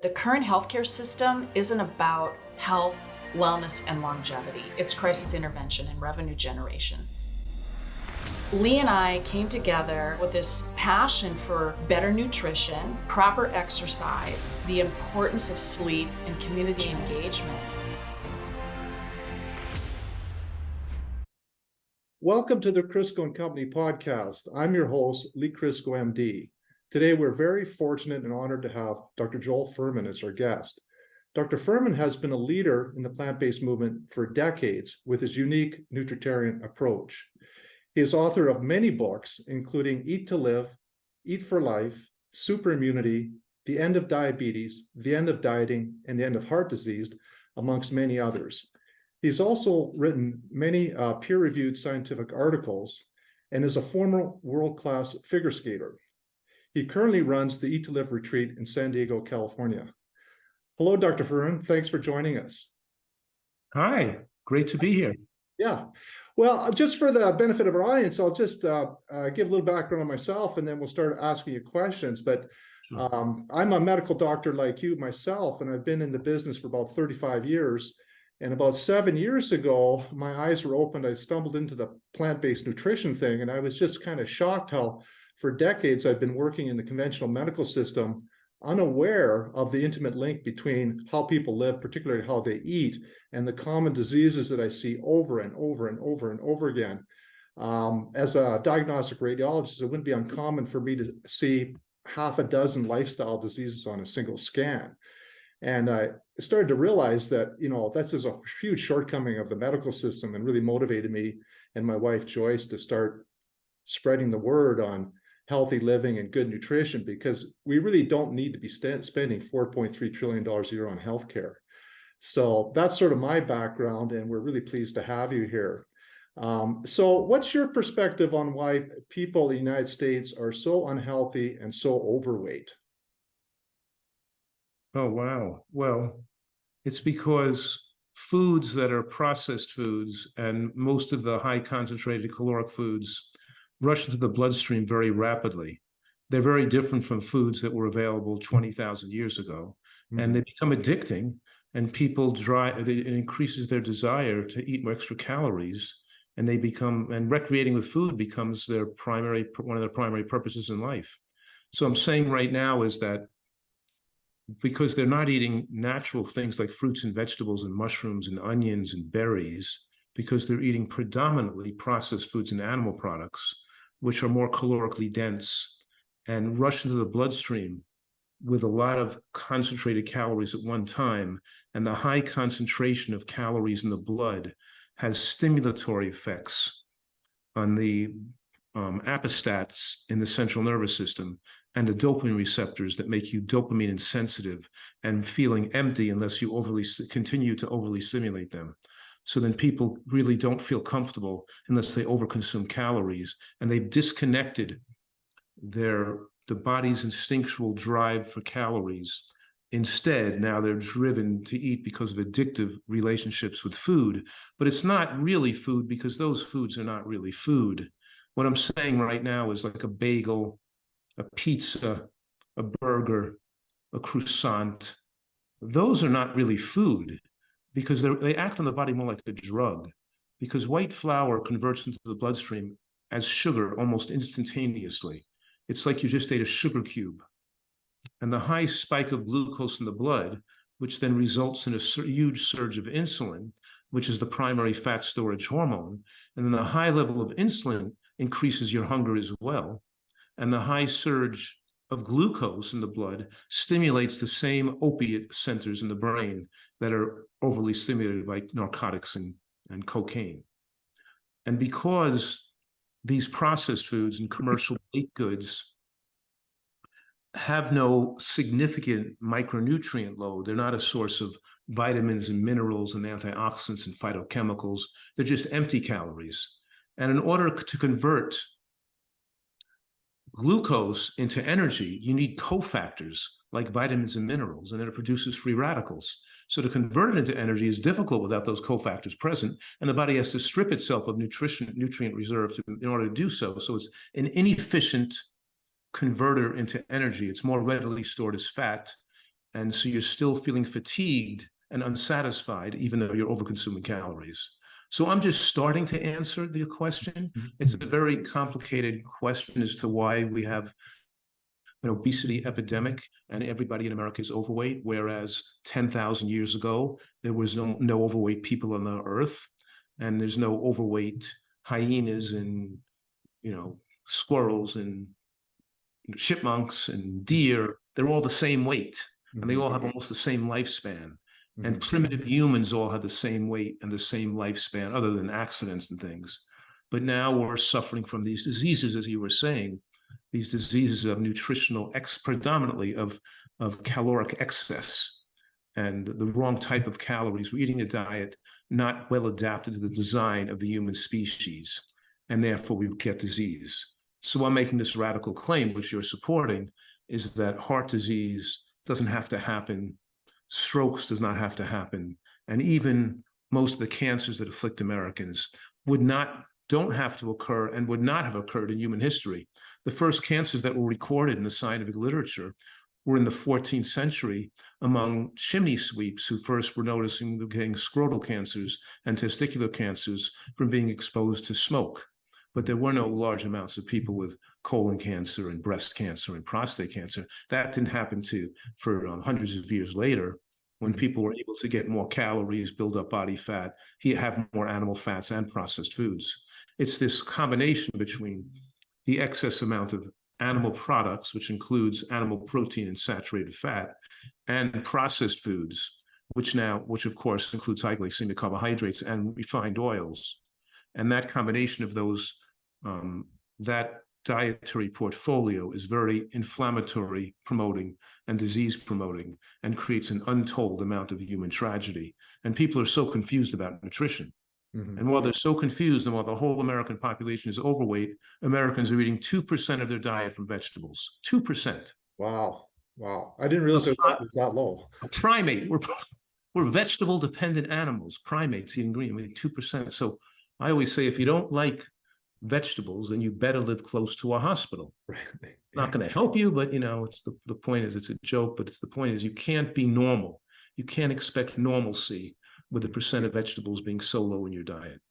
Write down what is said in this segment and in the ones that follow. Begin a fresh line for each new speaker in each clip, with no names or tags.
The current healthcare system isn't about health, wellness, and longevity. It's crisis intervention and revenue generation. Lee and I came together with this passion for better nutrition, proper exercise, the importance of sleep, and community engagement.
Welcome to the Kurisko and Company podcast. I'm your host, Lee Kurisko, MD. Today, we're very fortunate and honored to have Dr. Joel Fuhrman as our guest. Dr. Fuhrman has been a leader in the plant-based movement for decades with his unique Nutritarian approach. He is author of many books, including Eat to Live, Eat for Life, Super Immunity, The End of Diabetes, The End of Dieting, and The End of Heart Disease, amongst many others. He's also written many peer-reviewed scientific articles and is a former world-class figure skater. He currently runs the Eat to Live retreat in San Diego, California. Hello, Dr. Fuhrman. Thanks for joining us.
Hi, great to be here.
Yeah. Well, just for the benefit of our audience, I'll just give a little background on myself, and then we'll start asking you questions. But
Sure.
I'm a medical doctor like you myself, and I've been in the business for about 35 years. And about 7 years ago, my eyes were opened. I stumbled into the plant-based nutrition thing, and I was just kind of shocked how for decades I've been working in the conventional medical system, unaware of the intimate link between how people live, particularly how they eat, and the common diseases that I see over and over and over and over again. As a diagnostic radiologist, it wouldn't be uncommon for me to see half a dozen lifestyle diseases on a single scan. And I started to realize that, that's just a huge shortcoming of the medical system, and really motivated me and my wife, Joyce, to start spreading the word on healthy living and good nutrition, because we really don't need to be spending $4.3 trillion a year on healthcare. So that's sort of my background, and we're really pleased to have you here. So what's your perspective on why people in the United States are so unhealthy and so overweight?
Oh, wow. Well, it's because foods that are processed foods and most of the high concentrated caloric foods rush into the bloodstream very rapidly. They're very different from foods that were available 20,000 years ago, and they become addicting, and it increases their desire to eat more extra calories, and recreating with food becomes one of their primary purposes in life. So I'm saying right now is that because they're not eating natural things like fruits and vegetables and mushrooms and onions and berries, because they're eating predominantly processed foods and animal products, which are more calorically dense and rush into the bloodstream with a lot of concentrated calories at one time. And the high concentration of calories in the blood has stimulatory effects on the apostats in the central nervous system and the dopamine receptors that make you dopamine insensitive and feeling empty unless you continue to overly stimulate them. So then people really don't feel comfortable unless they overconsume calories, and they've disconnected the body's instinctual drive for calories. Instead, now they're driven to eat because of addictive relationships with food, but it's not really food because those foods are not really food. What I'm saying right now is like a bagel, a pizza, a burger, a croissant. Those are not really food, because they act on the body more like a drug, because white flour converts into the bloodstream as sugar almost instantaneously. It's like you just ate a sugar cube. And the high spike of glucose in the blood, which then results in a huge surge of insulin, which is the primary fat storage hormone, and then the high level of insulin increases your hunger as well. And the high surge of glucose in the blood stimulates the same opiate centers in the brain that are overly stimulated by narcotics and cocaine. And because these processed foods and commercial baked goods have no significant micronutrient load, they're not a source of vitamins and minerals and antioxidants and phytochemicals, they're just empty calories. And in order to convert glucose into energy, you need cofactors like vitamins and minerals, and then it produces free radicals. So to convert it into energy is difficult without those cofactors present, and the body has to strip itself of nutrient reserves in order to do so. So it's an inefficient converter into energy. It's more readily stored as fat, And so you're still feeling fatigued and unsatisfied, even though you're over-consuming calories. So I'm just starting to answer the question. It's a very complicated question as to why we have an obesity epidemic and everybody in America is overweight, whereas 10,000 years ago, there was no overweight people on the earth, and there's no overweight hyenas and, squirrels and chipmunks and deer. They're all the same weight, and they all have almost the same lifespan. And primitive humans all had the same weight and the same lifespan, other than accidents and things. But now we're suffering from these diseases, as you were saying, these diseases of nutritional, predominantly of caloric excess and the wrong type of calories. We're eating a diet not well adapted to the design of the human species, and therefore we get disease. So I'm making this radical claim, which you're supporting, is that heart disease doesn't have to happen, strokes does not have to happen, and even most of the cancers that afflict Americans don't have to occur and would not have occurred in human history. The first cancers that were recorded in the scientific literature were in the 14th century among chimney sweeps who first were noticing getting scrotal cancers and testicular cancers from being exposed to smoke. But there were no large amounts of people with colon cancer and breast cancer and prostate cancer. That didn't happen for hundreds of years later, when people were able to get more calories, build up body fat, have more animal fats and processed foods. It's this combination between the excess amount of animal products, which includes animal protein and saturated fat, and processed foods, which of course includes high glycemic carbohydrates and refined oils. And that combination of those, that dietary portfolio is very inflammatory promoting and disease promoting, and creates an untold amount of human tragedy. And people are so confused about nutrition. And while they're so confused, and while the whole American population is overweight, Americans are eating 2% of their diet from vegetables. 2%.
Wow. I didn't realize it was that low.
A primate. We're vegetable-dependent animals. Primates eating green, we eat 2%. So I always say, if you don't like vegetables, then you better live close to a hospital.
Right.
Not going to help you, but it's the point is, it's a joke, but the point is, you can't be normal. You can't expect normalcy with the percent of vegetables being so low in your diet.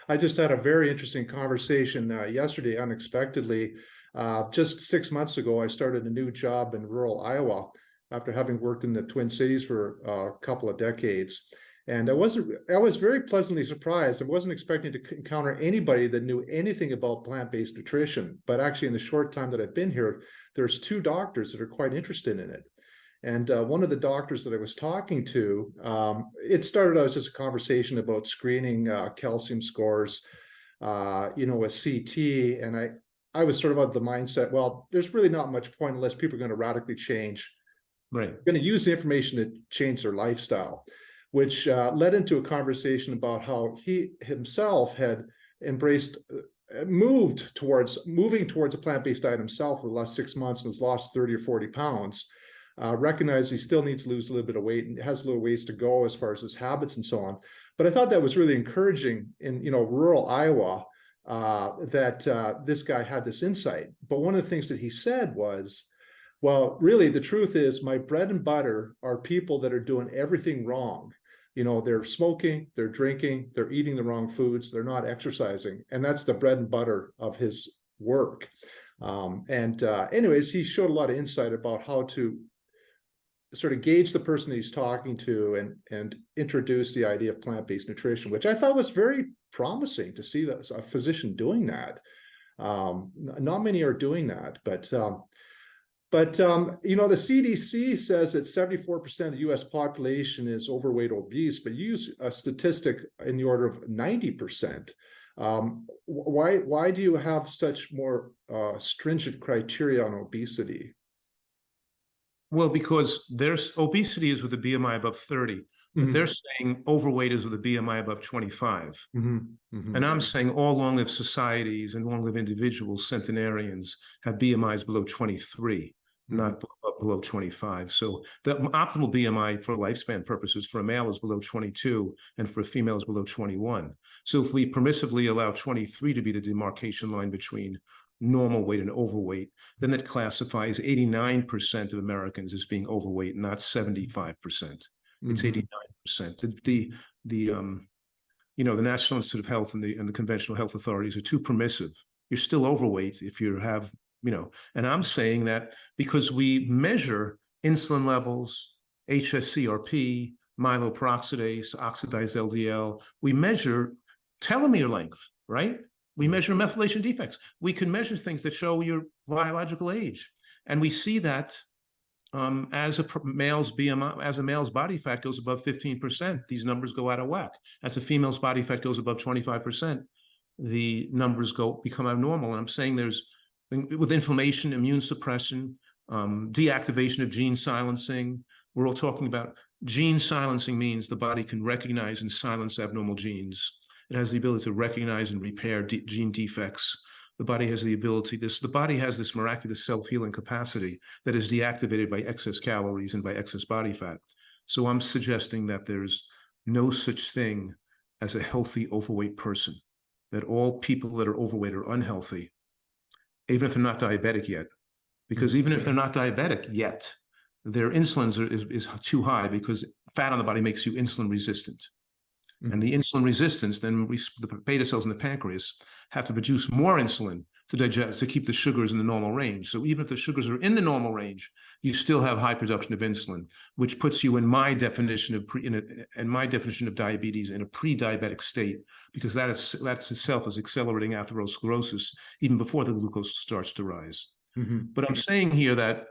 I just had a very interesting conversation yesterday, unexpectedly. Just 6 months ago, I started a new job in rural Iowa after having worked in the Twin Cities for a couple of decades. And I was very pleasantly surprised. I wasn't expecting to encounter anybody that knew anything about plant-based nutrition. But actually, in the short time that I've been here, there's 2 doctors that are quite interested in it. And one of the doctors that I was talking to, it started out as just a conversation about screening calcium scores, with CT. And I was sort of of the mindset, well, there's really not much point unless people are going to radically change.
Right.
Going to use the information to change their lifestyle, which led into a conversation about how he himself had moving towards a plant-based diet himself for the last 6 months, and has lost 30 or 40 pounds. Recognize he still needs to lose a little bit of weight and has a little ways to go as far as his habits and so on. But I thought that was really encouraging in rural Iowa, that this guy had this insight. But one of the things that he said was, well, really, the truth is my bread and butter are people that are doing everything wrong. They're smoking, they're drinking, they're eating the wrong foods, they're not exercising. And that's the bread and butter of his work. Anyways, he showed a lot of insight about how to sort of gauge the person that he's talking to and introduce the idea of plant-based nutrition, which I thought was very promising to see that a physician doing that. Not many are doing that, but the CDC says that 74% of the US population is overweight, obese, but you use a statistic in the order of 90%. Why do you have such more stringent criteria on obesity?
Well, because obesity is with a BMI above 30, but they're saying overweight is with a BMI above 25. And I'm saying all long-lived societies and long-lived individuals, centenarians, have BMIs below 23, not below 25. So the optimal BMI for lifespan purposes for a male is below 22, and for a female is below 21. So if we permissively allow 23 to be the demarcation line between normal weight and overweight, then that classifies 89% of Americans as being overweight, not 75%. It's 89%. The National Institute of Health and the conventional health authorities are too permissive. You're still overweight if you have, and I'm saying that because we measure insulin levels, HSCRP, myeloperoxidase, oxidized LDL. We measure telomere length, right? We measure methylation defects. We can measure things that show your biological age. And we see that as a male's BMI, as a male's body fat goes above 15%, these numbers go out of whack. As a female's body fat goes above 25%, the numbers become abnormal. And I'm saying with inflammation, immune suppression, deactivation of gene silencing, we're all talking about gene silencing means the body can recognize and silence abnormal genes. It has the ability to recognize and repair gene defects. The body has the ability, the body has this miraculous self-healing capacity that is deactivated by excess calories and by excess body fat. So I'm suggesting that there's no such thing as a healthy overweight person, that all people that are overweight are unhealthy, even if they're not diabetic yet. Because even if they're not diabetic yet, their insulin is too high because fat on the body makes you insulin resistant. And the insulin resistance, then the beta cells in the pancreas have to produce more insulin to keep the sugars in the normal range. So even if the sugars are in the normal range, you still have high production of insulin, which puts you in my definition of diabetes in a pre-diabetic state, because that itself is accelerating atherosclerosis even before the glucose starts to rise. But I'm saying here that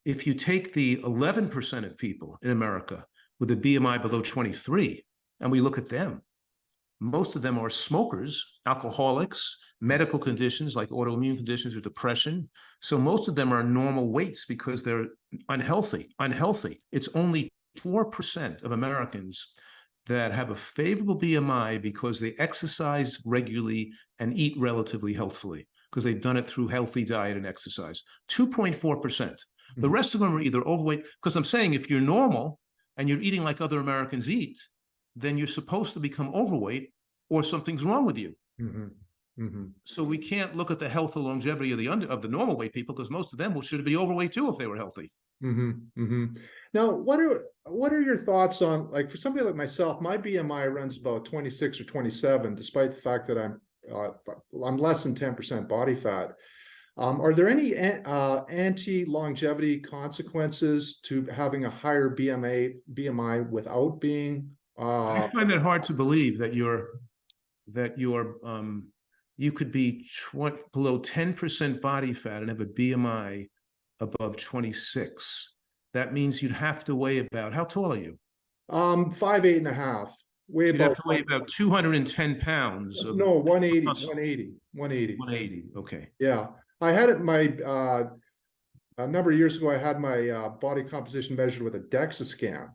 if you take the 11% of people in America with a BMI below 23, and we look at them, most of them are smokers, alcoholics, medical conditions like autoimmune conditions or depression. So most of them are normal weights because they're unhealthy. It's only 4% of Americans that have a favorable BMI because they exercise regularly and eat relatively healthfully, because they've done it through healthy diet and exercise. 2.4%. The rest of them are either overweight, because I'm saying if you're normal and you're eating like other Americans eat, then you're supposed to become overweight or something's wrong with you. So we can't look at the health or longevity of the normal weight people, because most of them should be overweight too if they were healthy.
Now, what are your thoughts on, like, for somebody like myself, my BMI runs about 26 or 27, despite the fact that I'm less than 10% body fat. Are there any anti-longevity consequences to having a higher BMI without being?
I find it hard to believe that you could be below 10% body fat and have a BMI above 26. That means you'd have to weigh about, how tall are you?
5'8.5".
You'd have to weigh about 210 pounds.
No, 180.
Okay.
Yeah. I had it a number of years ago, I had my body composition measured with a DEXA scan.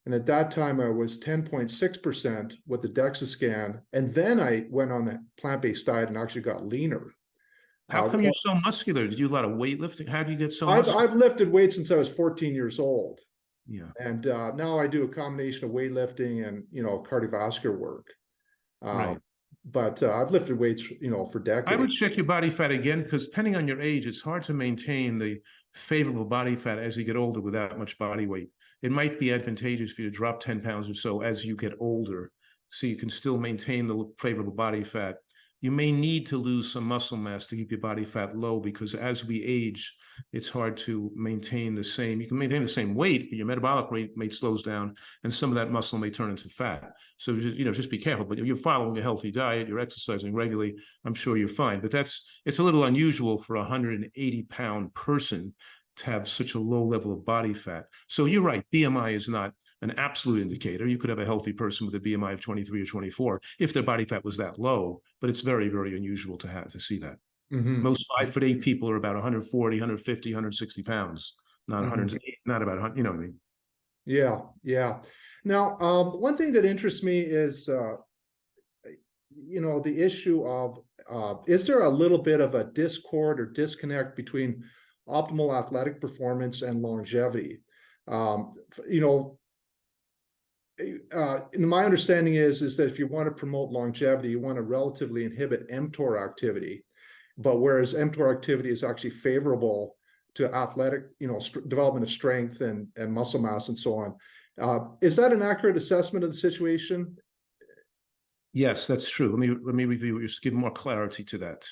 And at that time, I was 10.6% with the DEXA scan. And then I went on the plant-based diet and actually got leaner.
How come you're so muscular? Did you do a lot of weightlifting? How do you get so muscular?
I've lifted weights since I was 14 years old.
Yeah.
And now I do a combination of weightlifting and, cardiovascular work.
Right.
But I've lifted weights, for decades.
I would check your body fat again, because depending on your age, it's hard to maintain the favorable body fat as you get older without much body weight. It might be advantageous for you to drop 10 pounds or so as you get older, so you can still maintain the favorable body fat. You may need to lose some muscle mass to keep your body fat low, because as we age, it's hard to maintain the same. You can maintain the same weight, but your metabolic rate may slows down, and some of that muscle may turn into fat. So just be careful. But if you're following a healthy diet, you're exercising regularly, I'm sure you're fine. But it's a little unusual for a 180-pound person to have such a low level of body fat. So you're right, BMI is not an absolute indicator. You could have a healthy person with a BMI of 23 or 24 if their body fat was that low, but it's very, very unusual to see that. Most 5'8" people are about 140, 150, 160 pounds, not 108, not about 100, you know what I mean?
Yeah, yeah. Now, one thing that interests me is, the issue of, is there a little bit of a discord or disconnect between optimal athletic performance and longevity? My understanding is that if you want to promote longevity, you want to relatively inhibit mTOR activity. but whereas mTOR activity is actually favorable to athletic, development of strength and muscle mass and so on. Is that an accurate assessment of the situation?
Yes, that's true. Let me review, just give more clarity to that.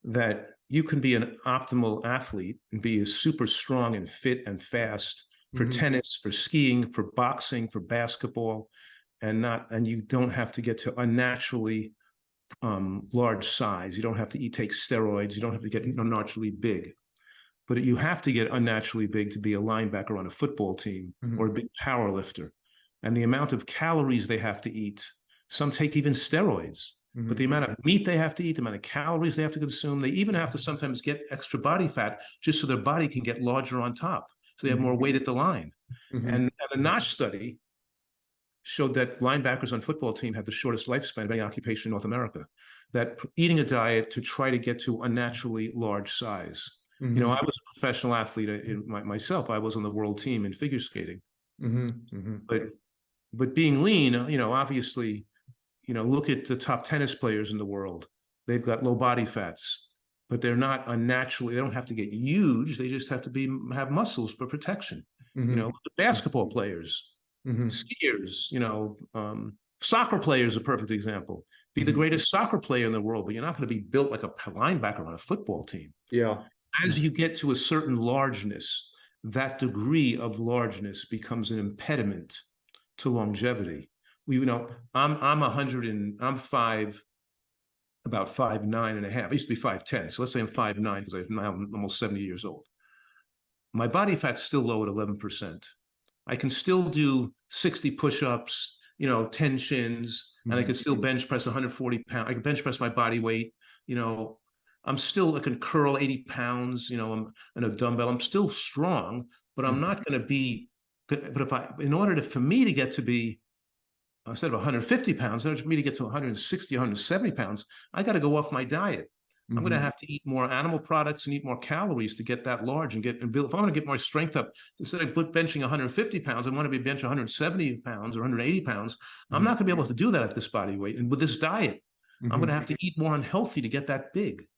That you can be an optimal athlete and be super strong and fit and fast for tennis, for skiing, for boxing, for basketball, and you don't have to get to unnaturally large size. You don't have to take steroids. You don't have to get unnaturally big. But you have to get unnaturally big to be a linebacker on a football team or a big power lifter. And the amount of calories they have to eat, some take even steroids, but the amount of meat they have to eat, the amount of calories they have to consume, they even have to sometimes get extra body fat just so their body can get larger on top. So they have more weight at the line. And a NOSH study showed that linebackers on football team have the shortest lifespan of any occupation in North America, that eating a diet to try to get to unnaturally large size. I was a professional athlete myself. I was on the world team in figure skating. But being lean, obviously, look at the top tennis players in the world. They've got low body fats, but they're not unnaturally, they don't have to get huge. They just have to have muscles for protection. The basketball players, skiers, soccer players, a perfect example. Be the greatest soccer player in the world, but you're not going to be built like a linebacker on a football team.
Yeah.
As you get to a certain largeness, that degree of largeness becomes an impediment to longevity. I'm about 5'9.5". I used to be 5'10", so let's say I'm 5'9" because I'm now almost 70 years old. My body fat's still low at 11%. I can still do 60 push-ups, 10 chins, and I can still bench press 140 pounds. I can bench press my body weight. I can curl 80 pounds, I'm in a dumbbell. I'm still strong, but I'm not going to be. But for me to get to be, instead of 150 pounds, for me to get to 160, 170 pounds, I got to go off my diet. I'm going to have to eat more animal products and eat more calories to get that large and build. If I want to get my strength up, instead of benching 150 pounds, I want to be benching 170 pounds or 180 pounds. I'm not going to be able to do that at this body weight. And with this diet, I'm going to have to eat more unhealthy to get that big.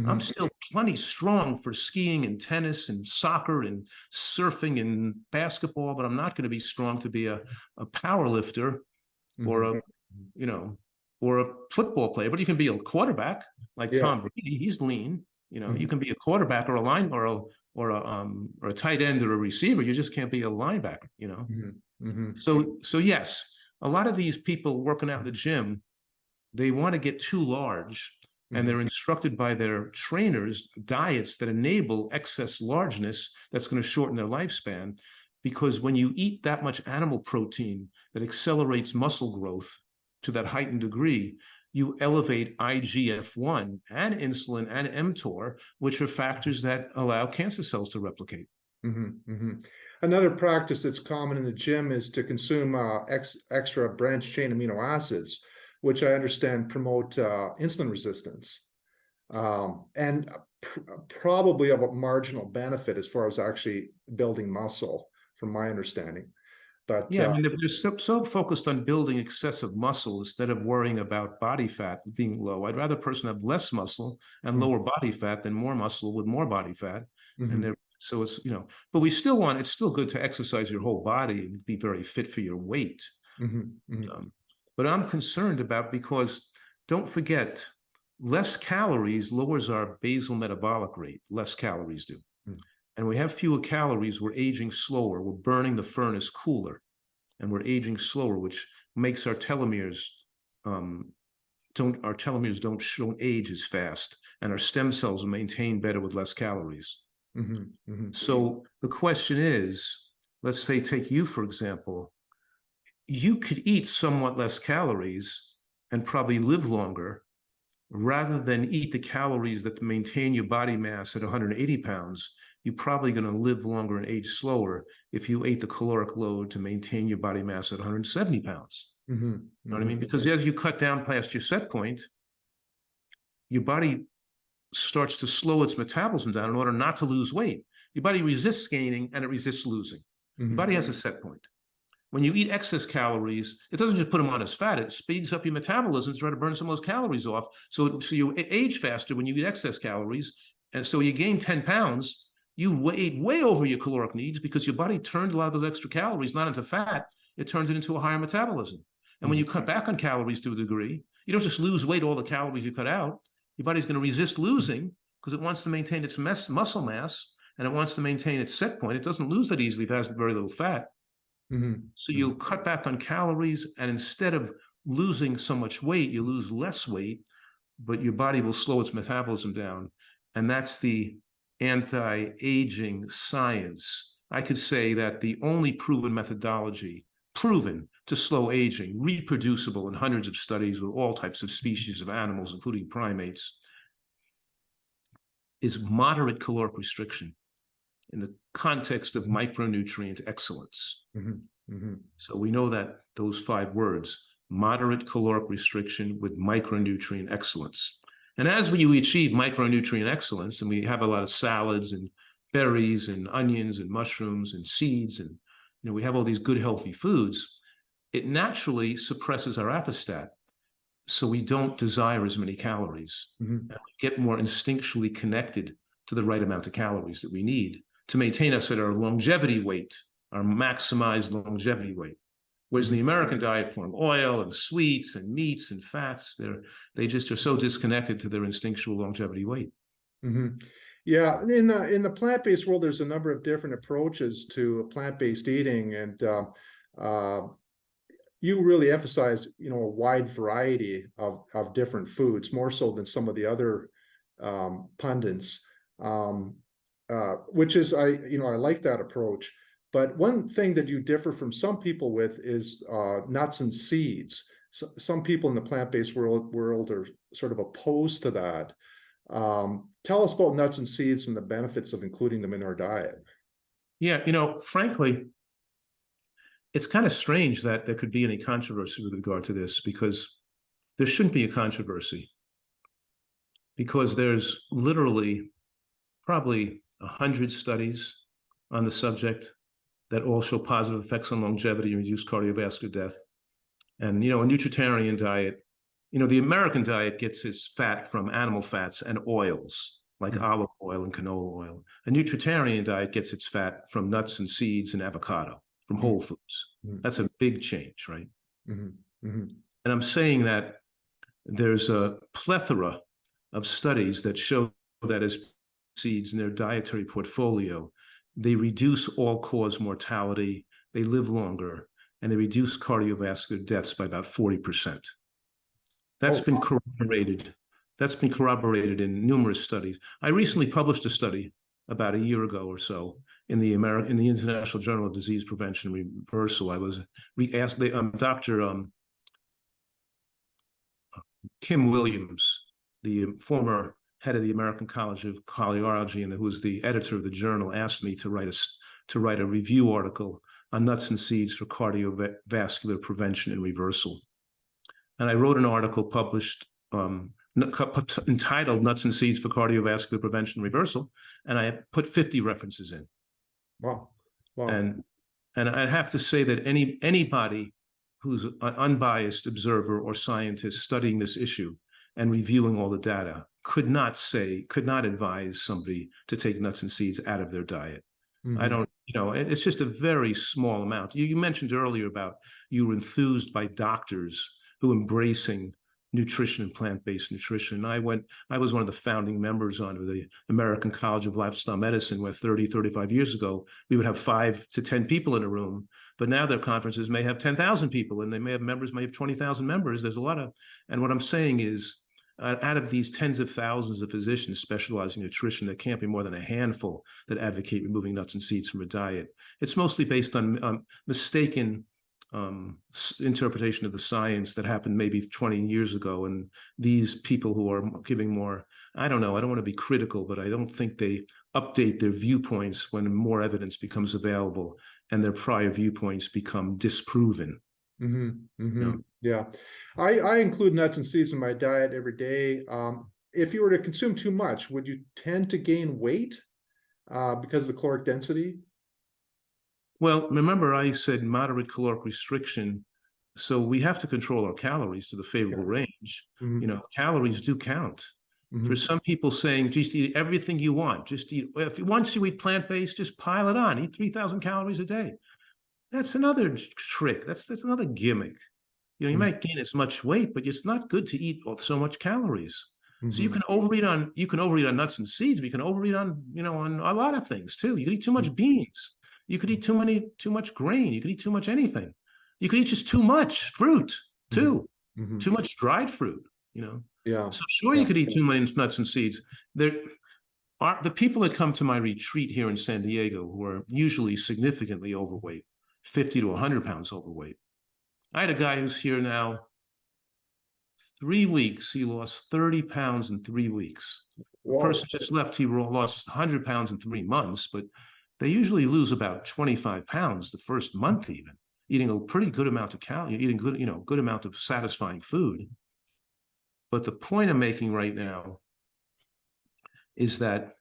I'm still plenty strong for skiing and tennis and soccer and surfing and basketball, but I'm not going to be strong to be a power lifter or or a football player. But you can be a quarterback like Tom Brady. He's lean. You can be a quarterback or a line or a tight end or a receiver. You just can't be a linebacker. So yes, a lot of these people working out in the gym, they want to get too large. And they're instructed by their trainers diets that enable excess largeness that's going to shorten their lifespan. Because when you eat that much animal protein that accelerates muscle growth to that heightened degree, you elevate IGF-1 and insulin and mTOR, which are factors that allow cancer cells to replicate.
Another practice that's common in the gym is to consume extra branched chain amino acids, which I understand promote insulin resistance, and probably of a marginal benefit as far as actually building muscle, from my understanding. But
yeah, they're so focused on building excessive muscle instead of worrying about body fat being low. I'd rather a person have less muscle and lower body fat than more muscle with more body fat. And so it's but it's still good to exercise your whole body and be very fit for your weight. But I'm concerned about, because don't forget, less calories lowers our basal metabolic rate. Less calories do. And we have fewer calories, we're aging slower. We're burning the furnace cooler, and we're aging slower, which makes our telomeres don't age as fast, and our stem cells are maintained better with less calories. So the question is, let's say, take you, for example. You could eat somewhat less calories and probably live longer, rather than eat the calories that maintain your body mass at 180 pounds. You're probably going to live longer and age slower if you ate the caloric load to maintain your body mass at 170 pounds. You know what I mean? Because as you cut down past your set point, your body starts to slow its metabolism down in order not to lose weight. Your body resists gaining and it resists losing. Your body has a set point. When you eat excess calories, it doesn't just put them on as fat, it speeds up your metabolism to try to burn some of those calories off. So you age faster when you eat excess calories. And so you gain 10 pounds, you weighed way over your caloric needs because your body turned a lot of those extra calories not into fat, it turns it into a higher metabolism. And when you cut back on calories to a degree, you don't just lose weight, all the calories you cut out, your body's going to resist losing because it wants to maintain its muscle mass and it wants to maintain its set point. It doesn't lose that easily if it has very little fat. So you'll cut back on calories, and instead of losing so much weight, you lose less weight, but your body will slow its metabolism down. And that's the anti-aging science. I could say that the only proven methodology, proven to slow aging, reproducible in hundreds of studies with all types of species of animals, including primates, is moderate caloric restriction in the context of micronutrient excellence. So we know that those 5 words, moderate caloric restriction with micronutrient excellence. And as we achieve micronutrient excellence, and we have a lot of salads and berries and onions and mushrooms and seeds, and we have all these good healthy foods, it naturally suppresses our appetite. So we don't desire as many calories. And we get more instinctually connected to the right amount of calories that we need to maintain us at our longevity weight, our maximized longevity weight. Whereas in the American diet, pouring oil and sweets and meats and fats, they just are so disconnected to their instinctual longevity weight.
Yeah, in the plant-based world, there's a number of different approaches to plant-based eating, and you really emphasize, a wide variety of different foods, more so than some of the other pundits. Which is, I like that approach. But one thing that you differ from some people with is nuts and seeds. So, some people in the plant-based world are sort of opposed to that. Tell us about nuts and seeds and the benefits of including them in our diet.
Yeah, frankly, it's kind of strange that there could be any controversy with regard to this, because there shouldn't be a controversy, because there's literally probably 100 studies on the subject that all show positive effects on longevity and reduced cardiovascular death. And, a Nutritarian diet, the American diet gets its fat from animal fats and oils, like olive oil and canola oil. A Nutritarian diet gets its fat from nuts and seeds and avocado, from whole foods. That's a big change, right? And I'm saying that there's a plethora of studies that show that as seeds in their dietary portfolio, they reduce all-cause mortality, they live longer, and they reduce cardiovascular deaths by about 40%. That's been corroborated. That's been corroborated in numerous studies. I recently published a study about a year ago or so in the International Journal of Disease Prevention and Reversal. I was asked Dr. Kim Williams, the former head of the American College of Cardiology, and who was the editor of the journal, asked me to write a review article on nuts and seeds for cardiovascular prevention and reversal. And I wrote an article published entitled "Nuts and Seeds for Cardiovascular Prevention and Reversal," and I put 50 references in.
Wow.
And I have to say that anybody who's an unbiased observer or scientist studying this issue and reviewing all the data could not advise somebody to take nuts and seeds out of their diet. I don't, it's just a very small amount. You mentioned earlier about you were enthused by doctors who embracing nutrition and plant-based nutrition. I was one of the founding members on the American College of Lifestyle Medicine, where 35 years ago, we would have 5 to 10 people in a room, but now their conferences may have 10,000 people, and they may have 20,000 members. There's a lot of, and what I'm saying is, out of these tens of thousands of physicians specializing in nutrition, there can't be more than a handful that advocate removing nuts and seeds from a diet. It's mostly based on mistaken interpretation of the science that happened maybe 20 years ago. And these people who are giving more, I don't want to be critical, but I don't think they update their viewpoints when more evidence becomes available and their prior viewpoints become disproven.
Yeah, I include nuts and seeds in my diet every day. If you were to consume too much, would you tend to gain weight because of the caloric density?
Well, remember I said moderate caloric restriction, so we have to control our calories to the favorable range. Calories do count. For some people saying, just eat everything you want, just eat, once you eat plant-based, just pile it on, eat 3,000 calories a day. That's another trick. That's another gimmick. You might gain as much weight, but it's not good to eat so much calories. So you can overeat on nuts and seeds, but you can overeat on on a lot of things too. You can eat too much beans. You could eat too much grain. You could eat too much anything. You could eat just too much fruit too. Too much dried fruit,
Yeah.
So sure, you could eat too many nuts and seeds. There are the people that come to my retreat here in San Diego who are usually significantly overweight, 50 to 100 pounds overweight. I had a guy who's here now 3 weeks. He lost 30 pounds in 3 weeks. The person just left, he lost 100 pounds in 3 months, but they usually lose about 25 pounds the first month, even eating a pretty good amount of calories, eating good amount of satisfying food. But the point I'm making right now is that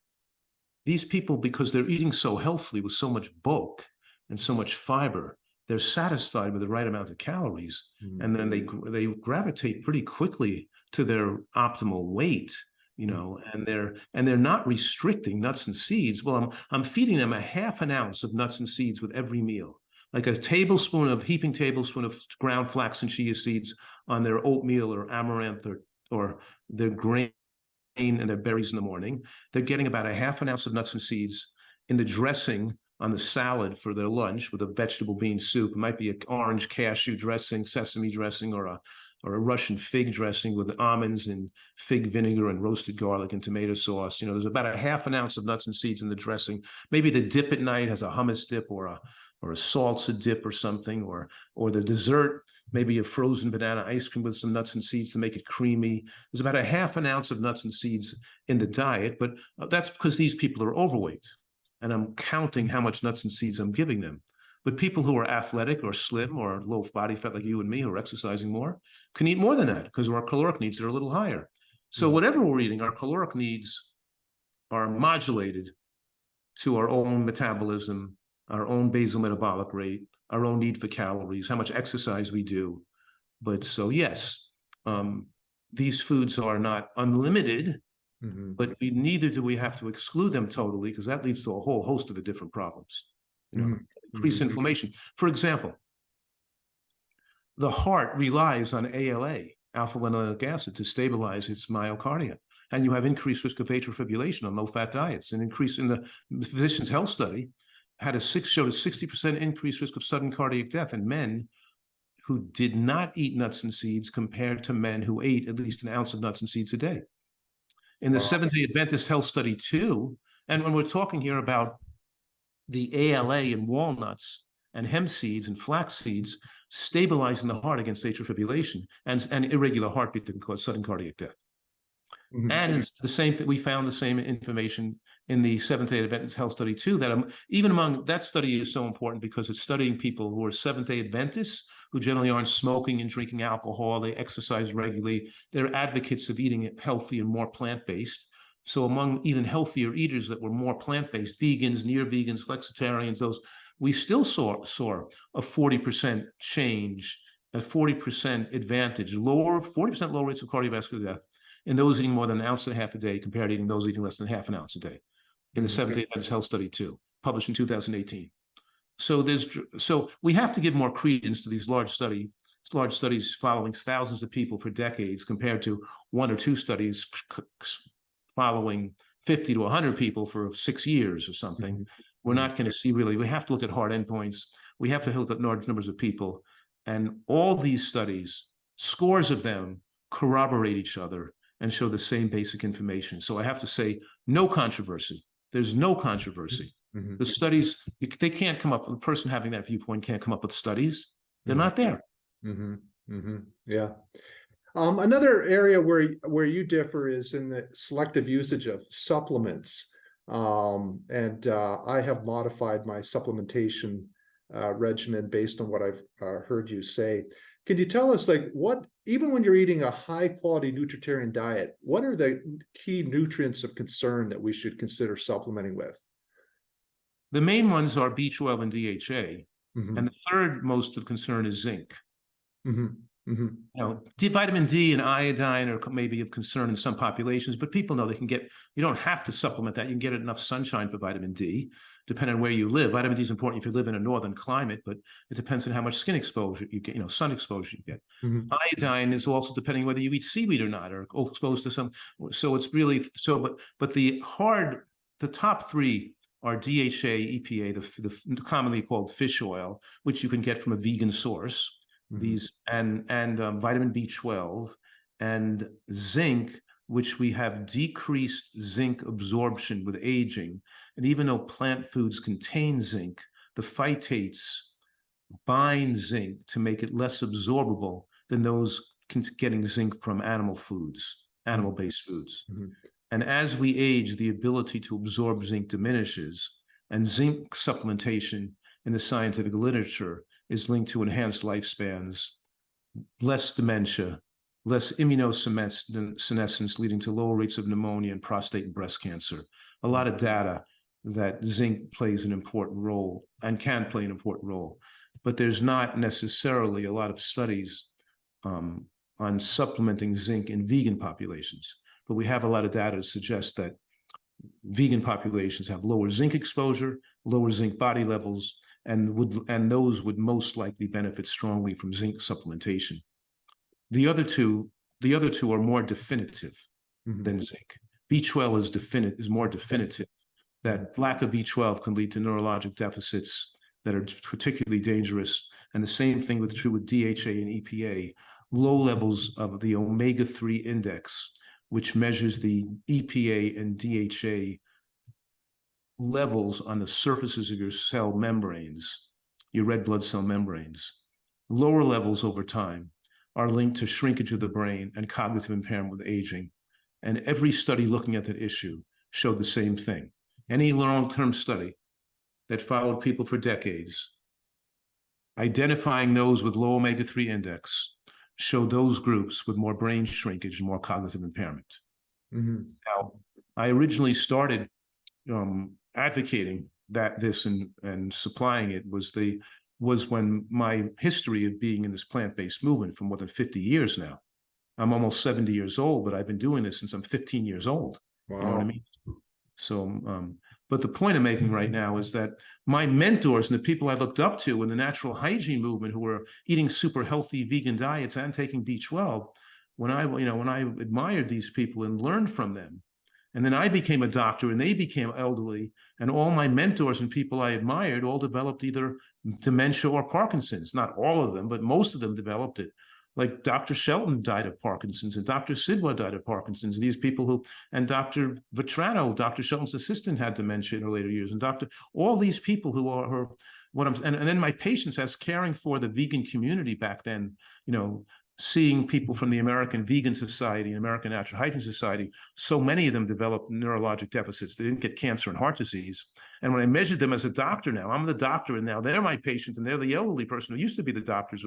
these people, because they're eating so healthily with so much bulk and so much fiber, they're satisfied with the right amount of calories, and then they gravitate pretty quickly to their optimal weight, and they're not restricting nuts and seeds. Well, I'm feeding them a half an ounce of nuts and seeds with every meal, like a heaping tablespoon of ground flax and chia seeds on their oatmeal or amaranth or their grain and their berries in the morning. They're getting about a half an ounce of nuts and seeds in the dressing on the salad for their lunch with a vegetable bean soup. It might be an orange cashew dressing, sesame dressing, or a Russian fig dressing with almonds and fig vinegar and roasted garlic and tomato sauce. There's about a half an ounce of nuts and seeds in the dressing. Maybe the dip at night has a hummus dip or a salsa dip or something, or the dessert, maybe a frozen banana ice cream with some nuts and seeds to make it creamy. There's about a half an ounce of nuts and seeds in the diet, but that's because these people are overweight. And I'm counting how much nuts and seeds I'm giving them. But people who are athletic or slim or low body fat like you and me who are exercising more can eat more than that because our caloric needs are a little higher. So whatever we're eating, our caloric needs are modulated to our own metabolism, our own basal metabolic rate, our own need for calories, how much exercise we do. But so yes, these foods are not unlimited, but neither do we have to exclude them totally, because that leads to a whole host of different problems. Increased inflammation. For example, the heart relies on ALA, alpha-linoleic acid, to stabilize its myocardia. And you have increased risk of atrial fibrillation on low-fat diets. An increase in the Physicians' Health Study showed a 60% increased risk of sudden cardiac death in men who did not eat nuts and seeds compared to men who ate at least an ounce of nuts and seeds a day. In the Seventh-day Adventist Health Study 2, and when we're talking here about the ALA in walnuts and hemp seeds and flax seeds stabilizing the heart against atrial fibrillation and irregular heartbeat that can cause sudden cardiac death. And it's the same that we found the same information in the Seventh-day Adventist Health Study 2, that even among that study is so important because it's studying people who are Seventh-day Adventists, who generally aren't smoking and drinking alcohol, they exercise regularly, they're advocates of eating healthy and more plant-based. So among even healthier eaters that were more plant-based, vegans, near vegans, flexitarians, those, we still saw a 40% change, a 40% advantage, 40% lower rates of cardiovascular death in those eating more than an ounce and a half a day compared to eating those eating less than half an ounce a day in the Seventh-day Adventist Health Study 2, published in 2018. So we have to give more credence to these large studies following thousands of people for decades compared to 1 or 2 studies following 50 to 100 people for 6 years or something. We're not going to see really, we have to look at hard endpoints. We have to look at large numbers of people. And all these studies, scores of them, corroborate each other and show the same basic information. So I have to say, no controversy. There's no controversy. The studies, they can't come up, the person having that viewpoint can't come up with studies. They're not there.
Yeah. Another area where you differ is in the selective usage of supplements. I have modified my supplementation regimen based on what I've heard you say. Can you tell us, like, even when you're eating a high quality Nutritarian diet, what are the key nutrients of concern that we should consider supplementing with?
The main ones are B12 and DHA.
Mhm.
And the third most of concern is zinc.
Mhm. Mhm.
You know, vitamin D and iodine are maybe of concern in some populations, but people know they can get, you don't have to supplement that. You can get enough sunshine for vitamin D, depending on where you live. Vitamin D is important if you live in a northern climate, but it depends on how much skin exposure you get, sun exposure you get.
Mhm.
Iodine is also depending whether you eat seaweed or not, or exposed to some. So it's really, but the top three are DHA, EPA, the commonly called fish oil, which you can get from a vegan source. These and vitamin B12 and zinc, which we have decreased zinc absorption with aging. And even though plant foods contain zinc, the phytates bind zinc to make it less absorbable than those getting zinc from animal foods, animal-based foods.
Mhm.
And as we age, the ability to absorb zinc diminishes, and zinc supplementation in the scientific literature is linked to enhanced lifespans, less dementia, less immunosenescence, leading to lower rates of pneumonia and prostate and breast cancer. A lot of data that zinc plays an important role and can play an important role, but there's not necessarily a lot of studies on supplementing zinc in vegan populations. But we have a lot of data to suggest that vegan populations have lower zinc exposure, lower zinc body levels, and those would most likely benefit strongly from zinc supplementation. The other two are more definitive than zinc. B12 is more definitive. That lack of B12 can lead to neurologic deficits that are particularly dangerous. And the same thing was true with DHA and EPA. Low levels of the omega-3 index, which measures the EPA and DHA levels on the surfaces of your cell membranes, your red blood cell membranes. Lower levels over time are linked to shrinkage of the brain and cognitive impairment with aging. And every study looking at that issue showed the same thing. Any long-term study that followed people for decades, identifying those with low omega-3 index, showed those groups with more brain shrinkage and more cognitive impairment. Now, I originally started advocating this and supplying it was when my history of being in this plant-based movement for more than 50 years now. I'm almost 70 years old, but I've been doing this since I'm 15 years old.
Wow.
You know what I mean? So, but the point I'm making right now is that my mentors and the people I looked up to in the natural hygiene movement who were eating super healthy vegan diets and taking B12, when I admired these people and learned from them, and then I became a doctor and they became elderly, and all my mentors and people I admired all developed either dementia or Parkinson's. Not all of them, but most of them developed it. Like Dr. Shelton died of Parkinson's, and Dr. Sidwa died of Parkinson's. And these people and Dr. Vetrano, Dr. Shelton's assistant, had dementia in her later years. And all these people who are her, and then my patients, as caring for the vegan community back then, seeing people from the American Vegan Society and American Natural Hygiene Society, so many of them developed neurologic deficits. They didn't get cancer and heart disease. And when I measured them as a doctor now, I'm the doctor, and now they're my patients, and they're the elderly person who used to be the doctors.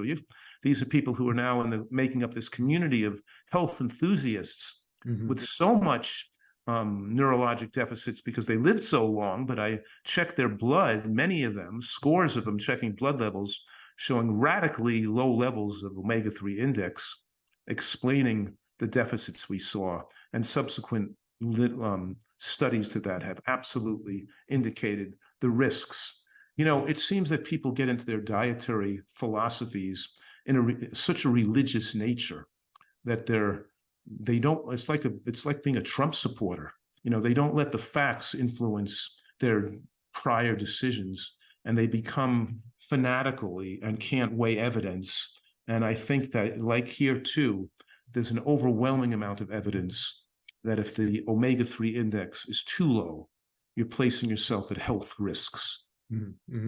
These are people who are now making up this community of health enthusiasts with so much neurologic deficits because they lived so long. But I checked their blood, many of them, scores of them, checking blood levels, showing radically low levels of omega-3 index, explaining the deficits we saw. And subsequent studies to that have absolutely indicated the risks. It seems that people get into their dietary philosophies in such a religious nature that they don't, it's like being a Trump supporter. They don't let the facts influence their prior decisions, and they become fanatically and can't weigh evidence. And I think that, like here too, there's an overwhelming amount of evidence that if the omega-3 index is too low, you're placing yourself at health risks.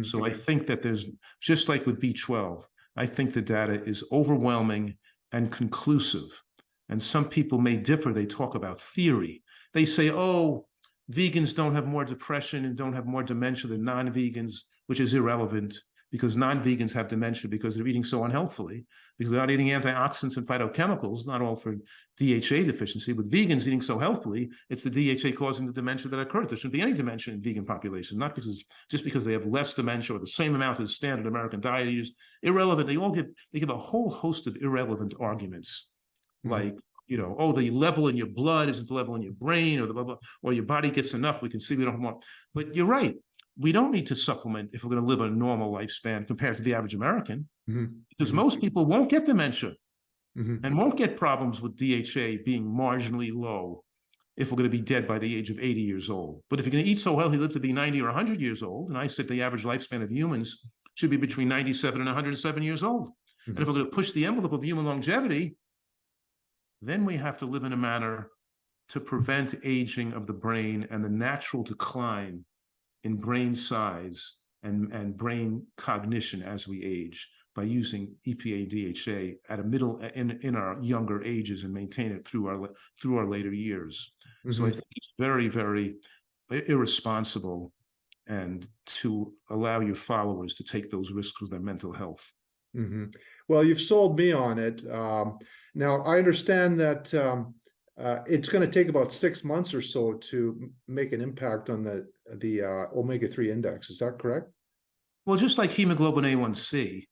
So I think that there's, just like with B12, I think the data is overwhelming and conclusive. And some people may differ. They talk about theory. They say, oh, vegans don't have more depression and don't have more dementia than non-vegans, which is irrelevant. because non-vegans have dementia because they're eating so unhealthily, because they're not eating antioxidants and phytochemicals, not all for DHA deficiency. With vegans eating so healthily, it's the DHA causing the dementia that occurs. There shouldn't be any dementia in vegan populations, not just because they have less dementia or the same amount as standard American diet eaters. Irrelevant. They give a whole host of irrelevant arguments, like, oh, the level in your blood isn't the level in your brain, or the blah, blah, or your body gets enough. We can see we don't want. But you're right. We don't need to supplement if we're going to live a normal lifespan compared to the average American, because most people won't get dementia and won't get problems with DHA being marginally low if we're going to be dead by the age of 80 years old. But if you're going to eat so healthy, live to be 90 or 100 years old, and I said the average lifespan of humans should be between 97 and 107 years old. And if we're going to push the envelope of human longevity, then we have to live in a manner to prevent aging of the brain and the natural decline in brain size and brain cognition as we age, by using EPA DHA at a middle in our younger ages and maintain it through our later years. So I think it's very, very irresponsible and to allow your followers to take those risks with their mental health.
Well, you've sold me on it. Now I understand that it's going to take about 6 months or so to make an impact on the omega-3 index. Is that correct?
Well, just like hemoglobin A1C,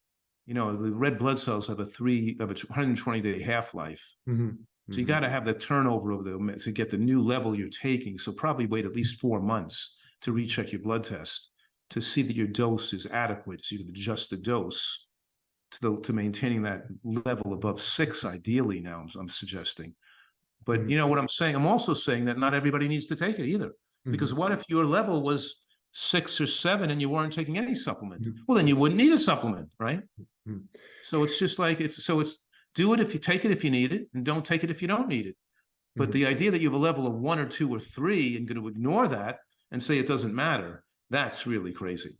the red blood cells have a 120-day half-life. So you got to have the turnover of them to get the new level you're taking. So probably wait at least 4 months to recheck your blood test to see that your dose is adequate, so you can adjust the dose to maintaining that level above 6, ideally. Now I'm suggesting. But what I'm saying, I'm also saying that not everybody needs to take it either. Because what if your level was 6 or 7 and you weren't taking any supplement? Well, then you wouldn't need a supplement, right? So it's just like, it's do it if you take it if you need it, and don't take it if you don't need it. But the idea that you have a level of 1 or 2 or 3 and going to ignore that and say it doesn't matter, that's really crazy.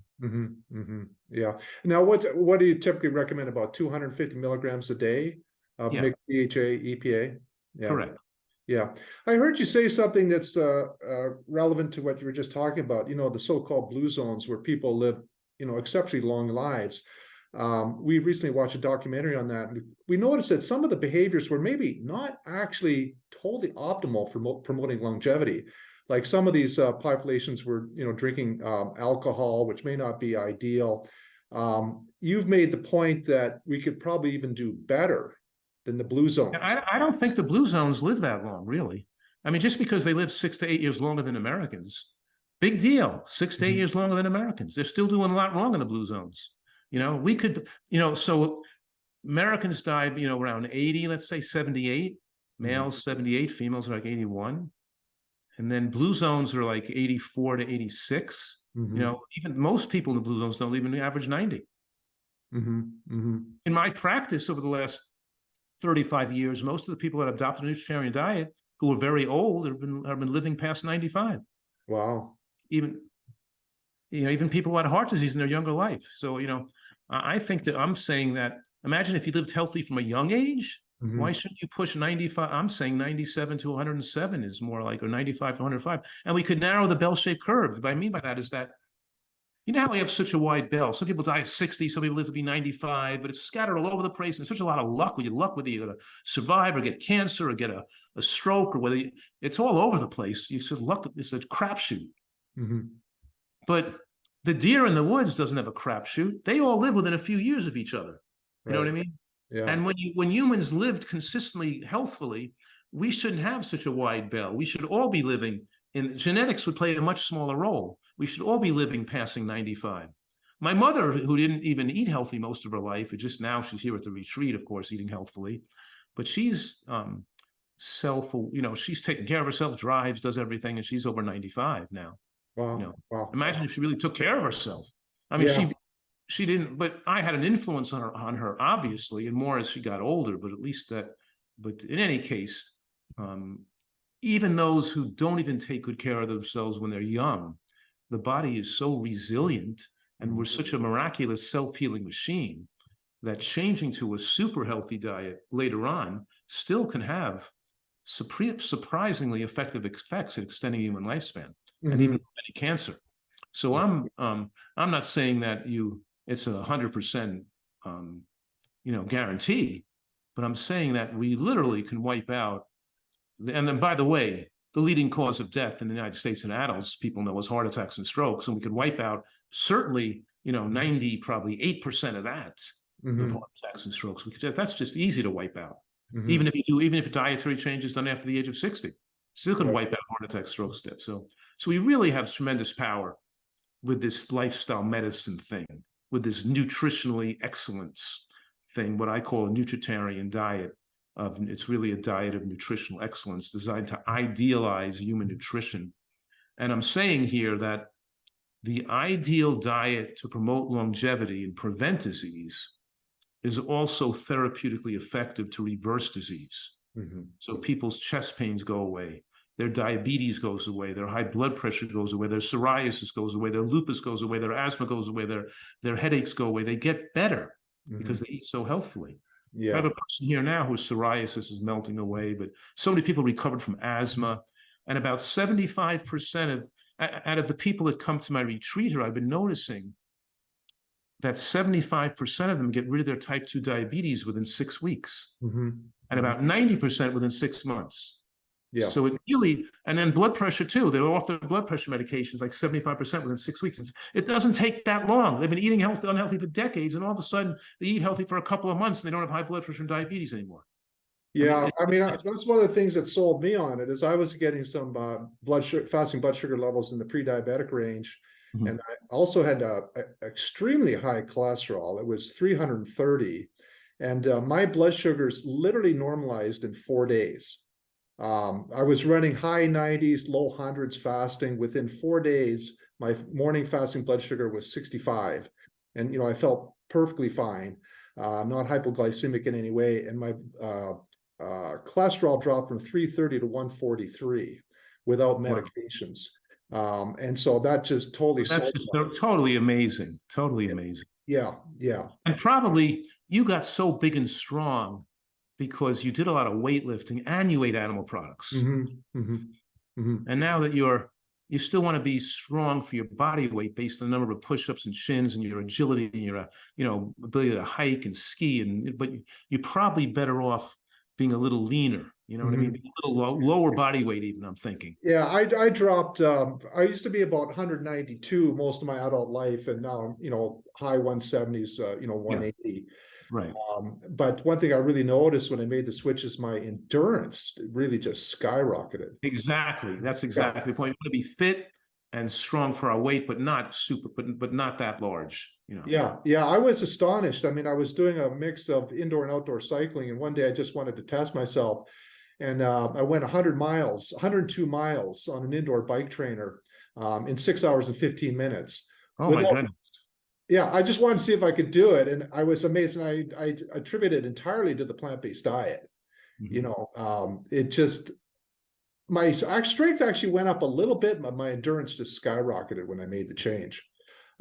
Yeah. Now, what do you typically recommend? About 250 milligrams a day of mixed DHA, EPA? Yeah.
Correct.
Yeah. I heard you say something that's relevant to what you were just talking about, the so-called blue zones where people live, exceptionally long lives. We recently watched a documentary on that. We noticed that some of the behaviors were maybe not actually totally optimal for promoting longevity. Like some of these populations were, drinking alcohol, which may not be ideal. You've made the point that we could probably even do better than the blue zones.
I don't think the blue zones live that long, really. I mean, just because they live 6 to 8 years longer than Americans, big deal. 6 to 8 years longer than Americans. They're still doing a lot wrong in the blue zones. We could, so Americans die, around 80, let's say 78, males 78, females are like 81. And then blue zones are like 84 to 86. Even most people in the blue zones don't even average 90. In my practice over the last 35 years, most of the people that adopted a Nutritarian diet who are very old have been living past 95.
Wow.
Even people who had heart disease in their younger life. So, I think that I'm saying that, imagine if you lived healthy from a young age, why shouldn't you push 95? I'm saying 97 to 107 is more like, or 95 to 105. And we could narrow the bell-shaped curve. What I mean by that is that, how we have such a wide bell. Some people die at 60, some people live to be 95, but it's scattered all over the place. And such a lot of luck. Whether you're going to survive or get cancer or get a stroke, or it's all over the place. You said luck, it's a crapshoot. But the deer in the woods doesn't have a crapshoot. They all live within a few years of each other. You know what I mean?
Yeah.
And when humans lived consistently, healthfully, we shouldn't have such a wide bell. We should all be living in genetics would play a much smaller role. We should all be living passing 95. My mother, who didn't even eat healthy most of her life, just now she's here at the retreat, of course, eating healthfully, but she's she's taking care of herself, drives, does everything, and she's over 95 now.
Wow. Wow.
Imagine if she really took care of herself. I mean, she didn't, but I had an influence on her, obviously, and more as she got older, but at least but in any case, even those who don't even take good care of themselves when they're young, the body is so resilient and we're such a miraculous self-healing machine that changing to a super healthy diet later on still can have surprisingly effective effects in extending human lifespan and even any cancer. So I'm not saying that you it's 100%, guarantee. But I'm saying that we literally can wipe out. And then, by the way, the leading cause of death in the United States in adults, people know, is heart attacks and strokes. And we could wipe out certainly, 90, probably 8% of that, of heart attacks and strokes. That's just easy to wipe out. Even if dietary change is done after the age of 60, still can wipe out heart attacks, strokes, death. So we really have tremendous power with this lifestyle medicine thing, with this nutritionally excellence thing, what I call a Nutritarian diet. It's really a diet of nutritional excellence designed to idealize human nutrition. And I'm saying here that the ideal diet to promote longevity and prevent disease is also therapeutically effective to reverse disease. So people's chest pains go away, their diabetes goes away, their high blood pressure goes away, their psoriasis goes away, their lupus goes away, their asthma goes away, their headaches go away. They get better because they eat so healthily. I have a person here now whose psoriasis is melting away, but so many people recovered from asthma. And about 75% out of the people that come to my retreat here, I've been noticing that 75% of them get rid of their type 2 diabetes within 6 weeks, and about 90% within 6 months. So it really, and then blood pressure too. They're off their blood pressure medications like 75% within 6 weeks. It doesn't take that long. They've been eating unhealthy for decades, and all of a sudden they eat healthy for a couple of months and they don't have high blood pressure and diabetes anymore.
That's one of the things that sold me on it. Is I was getting some fasting blood sugar levels in the pre-diabetic range, and I also had a extremely high cholesterol. It was 330, and my blood sugars literally normalized in 4 days. I was running high 90s, low hundreds fasting. Within 4 days, my morning fasting blood sugar was 65. And, I felt perfectly fine, not hypoglycemic in any way. And my cholesterol dropped from 330 to 143 without medications. And so that just totally—
That's just totally amazing. Totally amazing.
Yeah.
And probably you got so big and strong because you did a lot of weightlifting and you ate animal products. And now that you still want to be strong for your body weight based on the number of push-ups and chins and your agility and your ability to hike and ski, but you're probably better off being a little leaner. You know what I mean? A little lower body weight, even, I'm thinking.
Yeah, I dropped. I used to be about 192 most of my adult life, and now I'm, high 170s, 180.
Right.
But one thing I really noticed when I made the switch is my endurance really just skyrocketed.
Exactly. That's exactly the point. You want to be fit and strong for our weight, but not but not that large.
Yeah. I was astonished. I mean, I was doing a mix of indoor and outdoor cycling, and one day I just wanted to test myself. And I went 102 miles on an indoor bike trainer in 6 hours and 15 minutes.
Oh, my goodness.
Yeah, I just wanted to see if I could do it. And I was amazed. And I attribute it entirely to the plant-based diet. It just— my strength actually went up a little bit, but my endurance just skyrocketed when I made the change.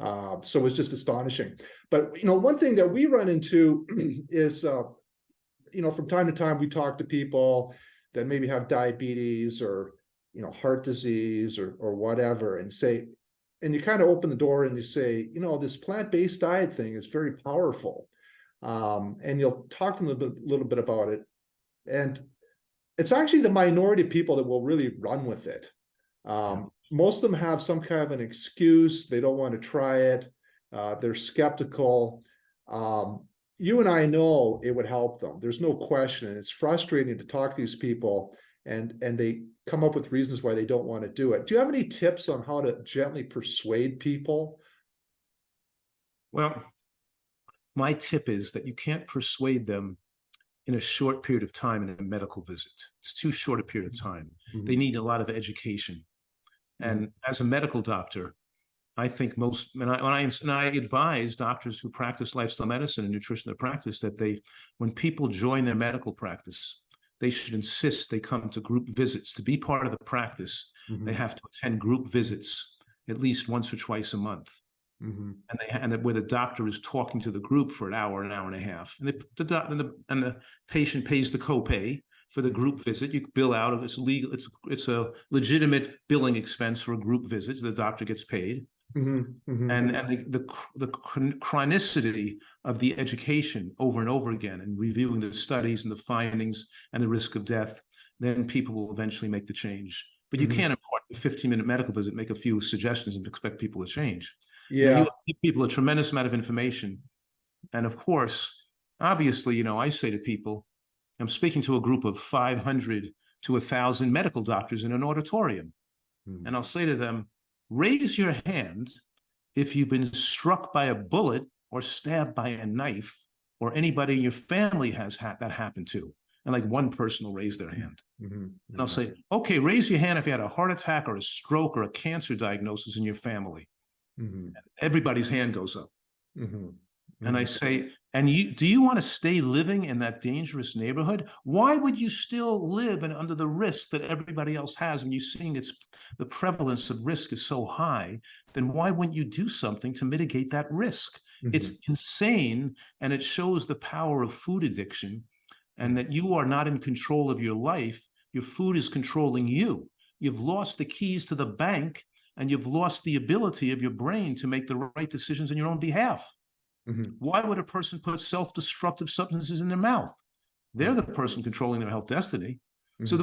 So it was just astonishing. But, one thing that we run into is, from time to time, we talk to people that maybe have diabetes or, heart disease or whatever, and you kind of open the door and you say, this plant-based diet thing is very powerful. And you'll talk to them a little bit about it. And it's actually the minority of people that will really run with it. Most of them have some kind of an excuse. They don't want to try it. They're skeptical. You and I know it would help them. There's no question. And it's frustrating to talk to these people and they come up with reasons why they don't want to do it. Do you have any tips on how to gently persuade people?
Well, my tip is that you can't persuade them in a short period of time in a medical visit. It's too short a period of time. They need a lot of education. And as a medical doctor, I think and I advise doctors who practice lifestyle medicine and nutrition practice that when people join their medical practice, they should insist they come to group visits. To be part of the practice, they have to attend group visits at least once or twice a month. And where the doctor is talking to the group for an hour and a half. And the patient pays the copay for the group visit. You bill out. It's legal. It's a legitimate billing expense for a group visit. The doctor gets paid. And the chronicity of the education over and over again, and reviewing the studies and the findings and the risk of death, then people will eventually make the change. But you can't impart a 15-minute medical visit, make a few suggestions, and expect people to change.
Yeah.
You give people a tremendous amount of information. And of course, obviously, I say to people, I'm speaking to a group of 500 to 1,000 medical doctors in an auditorium. And I'll say to them, raise your hand if you've been struck by a bullet or stabbed by a knife, or anybody in your family has that happened to. And like one person will raise their hand. And I'll say, okay, raise your hand if you had a heart attack or a stroke or a cancer diagnosis in your family. Everybody's hand goes up. And I say, do you want to stay living in that dangerous neighborhood? Why would you still live and under the risk that everybody else has when you're seeing the prevalence of risk is so high? Then why wouldn't you do something to mitigate that risk? It's insane, and it shows the power of food addiction, and that you are not in control of your life. Your food is controlling you. You've lost the keys to the bank, and you've lost the ability of your brain to make the right decisions on your own behalf. Why would a person put self-destructive substances in their mouth? They're the person controlling their health destiny. So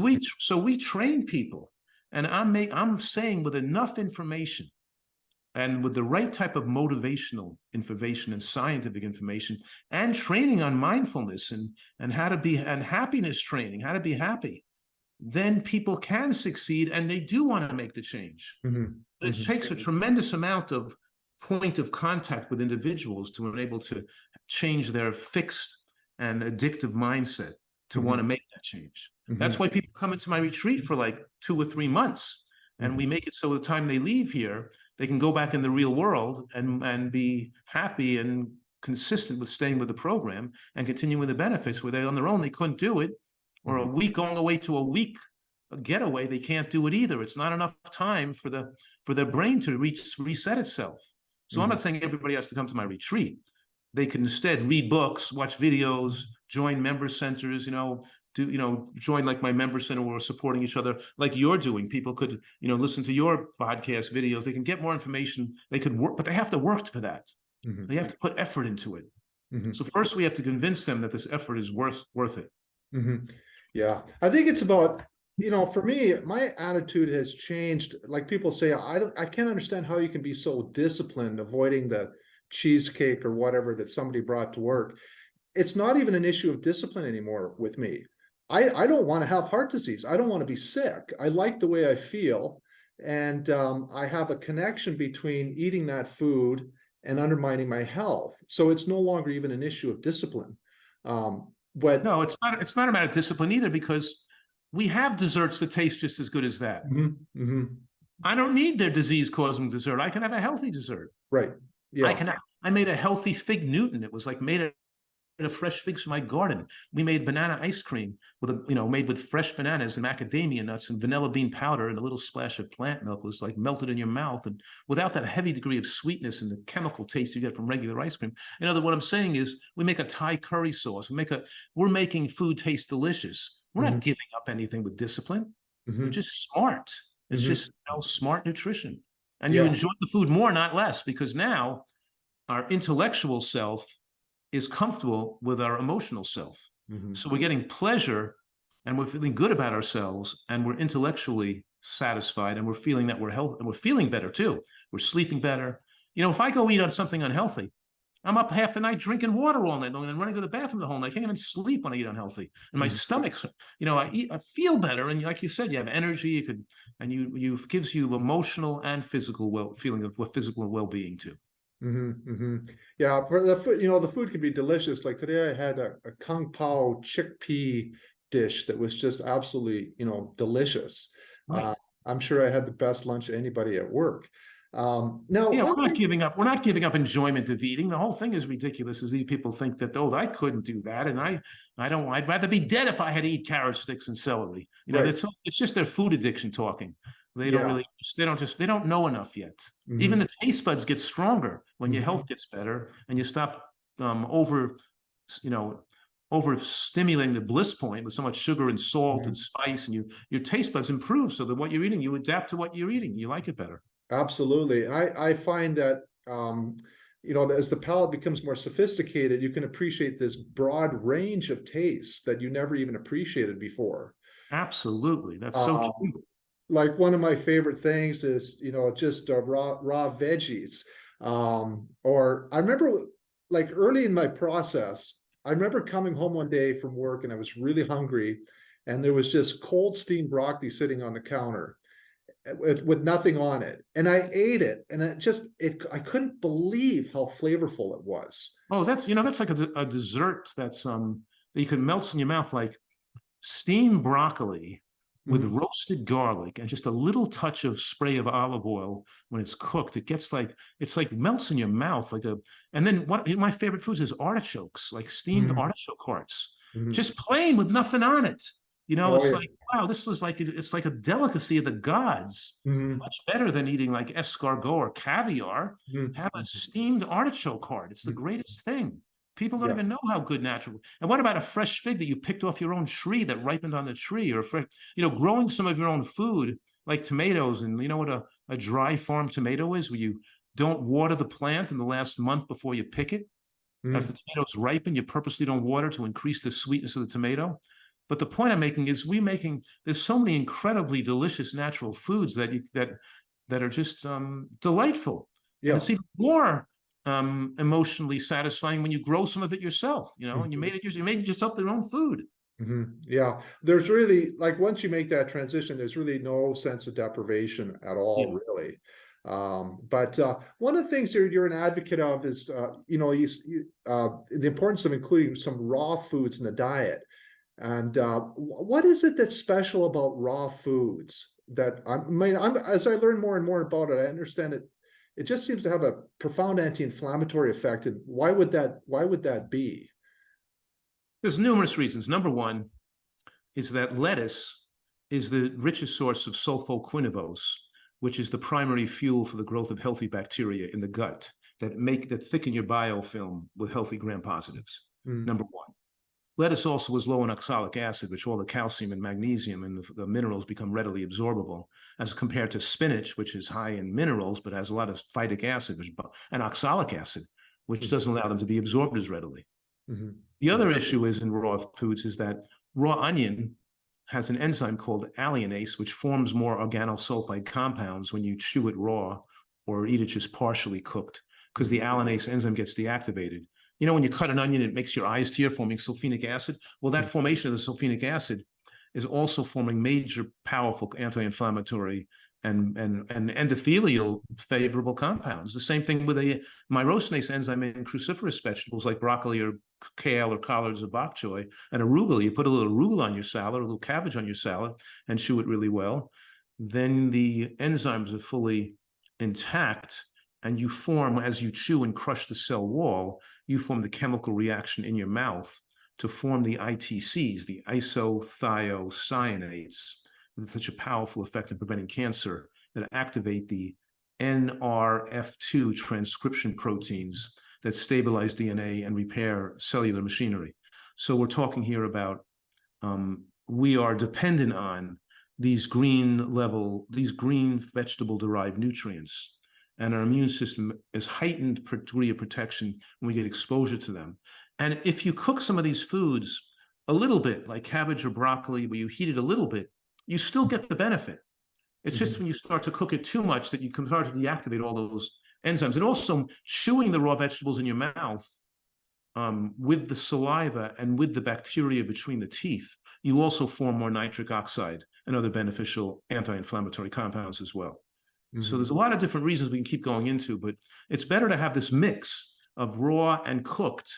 we train people, and I'm saying with enough information and with the right type of motivational information and scientific information and training on mindfulness and how to be, and happiness training, how to be happy, then people can succeed, and they do want to make the change. It takes a tremendous amount of point of contact with individuals to enable to change their fixed and addictive mindset to want to make that change. That's why people come into my retreat for like 2 or 3 months, and we make it so the time they leave here, they can go back in the real world and be happy and consistent with staying with the program and continuing the benefits, where they on their own they couldn't do it, or a week going away to a getaway, they can't do it either. It's not enough time for their brain to reset itself. So I'm not saying everybody has to come to my retreat. They can instead read books, watch videos, join member centers, join like my member center where we're supporting each other like you're doing. People could, listen to your podcast videos. They can get more information. They could work, but they have to work for that. They have to put effort into it. So first we have to convince them that this effort is worth it.
Yeah, I think it's about, for me, my attitude has changed. Like people say, I can't understand how you can be so disciplined avoiding the cheesecake or whatever that somebody brought to work. It's not even an issue of discipline anymore with me. I don't want to have heart disease. I don't want to be sick. I like the way I feel. And I have a connection between eating that food and undermining my health. So it's no longer even an issue of discipline. But
no, it's not a matter of discipline either, because we have desserts that taste just as good as that. I don't need their disease-causing dessert. I can have a healthy dessert.
Right. Yeah.
I made a healthy fig Newton. It was like made of fresh figs from my garden. We made banana ice cream made with fresh bananas and macadamia nuts and vanilla bean powder and a little splash of plant milk. It was like melted in your mouth, and without that heavy degree of sweetness and the chemical taste you get from regular ice cream. What I'm saying is, we make a Thai curry sauce. We're making food taste delicious. We're not giving up anything with discipline. We're just smart. It's just smart nutrition. And you enjoy the food more, not less, because now our intellectual self is comfortable with our emotional self. So we're getting pleasure, and we're feeling good about ourselves, and we're intellectually satisfied, and we're feeling that we're healthy, and we're feeling better too. We're sleeping better. If I go eat on something unhealthy, I'm up half the night drinking water all night long and then running to the bathroom the whole night. I can't even sleep when I eat unhealthy. And my stomach's, I feel better. And like you said, you have energy. You gives you emotional and physical feeling of physical well-being too.
Yeah, for the food, the food can be delicious. Like today I had a Kung Pao chickpea dish that was just absolutely, delicious.
Right.
I'm sure I had the best lunch of anybody at work. Now,
we're not giving up. We're not giving up enjoyment of eating. The whole thing is ridiculous. Is people think that, I couldn't do that, and I don't. I'd rather be dead if I had to eat carrot sticks and celery. It's just their food addiction talking. They don't they don't know enough yet. Even the taste buds get stronger when your health gets better and you stop over stimulating the bliss point with so much sugar and salt and spice, and your taste buds improve so that what you're eating, you adapt to what you're eating. You like it better.
Absolutely. I find that, you know, as the palate becomes more sophisticated, you can appreciate this broad range of tastes that you never even appreciated before.
Absolutely. That's so
Um,
true.
like one of my favorite things is, you know, just raw veggies. Or I remember like early in my process, I remember coming home one day from work and I was really hungry, and there was just cold steamed broccoli sitting on the counter with nothing on it. And I ate it, and I couldn't believe how flavorful it was.
Oh, that's like a dessert that you can melt in your mouth, like steamed broccoli with
Mhm.
roasted garlic and just a little touch of spray of olive oil when it's cooked. It gets like it's like melts in your mouth like a. And then what my favorite foods is artichokes, like steamed
Mhm.
artichoke hearts,
Mhm.
just plain with nothing on it.
Oh
It's
yeah.
like wow, this was like it's like a delicacy of the gods.
Mhm.
Much better than eating like escargot or caviar. Have a
Mhm.
steamed artichoke heart. It's the
Mhm.
greatest thing. People don't
Yeah.
even know how good natural. And what about a fresh fig that you picked off your own tree that ripened on the tree, or fresh, growing some of your own food like tomatoes? And you know what a dry farm tomato is, where you don't water the plant in the last month before you pick it. As the
Mhm.
tomatoes ripen, you purposely don't water to increase the sweetness of the tomato. But the point I'm making is there's so many incredibly delicious natural foods that are just delightful. And
Yeah.
it's even more emotionally satisfying when you grow some of it yourself, and
Mhm.
you made yourself their own food.
Yeah, there's really like once you make that transition, there's really no sense of deprivation at all,
Yeah.
really. But one of the things you're an advocate of is, you know, the importance of including some raw foods in the diet. And what is it that's special about raw foods? That as I learn more and more about it, I understand it. It just seems to have a profound anti-inflammatory effect. And why would that? Why would that be?
There's numerous reasons. Number one is that lettuce is the richest source of sulfoquinavose, which is the primary fuel for the growth of healthy bacteria in the gut that thicken your biofilm with healthy gram positives.
Mm,
Number one. Lettuce also is low in oxalic acid, which all the calcium and magnesium and the minerals become readily absorbable, as compared to spinach, which is high in minerals but has a lot of phytic acid and oxalic acid, which
mm,
doesn't allow them to be absorbed as readily.
mhm,
The other issue is in raw foods is that raw onion has an enzyme called alliinase, which forms more organosulfide compounds when you chew it raw or eat it just partially cooked, because the alliinase enzyme gets deactivated. When you cut an onion, it makes your eyes tear, forming sulfenic acid. Well, that
mm,
formation of the sulfenic acid is also forming major, powerful anti-inflammatory and endothelial favorable compounds. The same thing with a myrosinase enzyme in cruciferous vegetables like broccoli or kale or collards or bok choy and arugula. You put a little arugula on your salad, a little cabbage on your salad, and chew it really well. Then the enzymes are fully intact, and you form, as you chew and crush the cell wall, you form the chemical reaction in your mouth to form the ITCs, the isothiocyanates, with such a powerful effect in preventing cancer, that activate the NRF2 transcription proteins that stabilize DNA and repair cellular machinery. So we're talking here about we are dependent on these green vegetable derived nutrients, and our immune system is heightened degree of protection when we get exposure to them. And if you cook some of these foods a little bit, like cabbage or broccoli, where you heat it a little bit, you still get the benefit. It's just
mhm,
when you start to cook it too much that you can start to deactivate all those enzymes. And also chewing the raw vegetables in your mouth with the saliva and with the bacteria between the teeth, you also form more nitric oxide and other beneficial anti-inflammatory compounds as well. So
mhm,
there's a lot of different reasons we can keep going into, but it's better to have this mix of raw and cooked.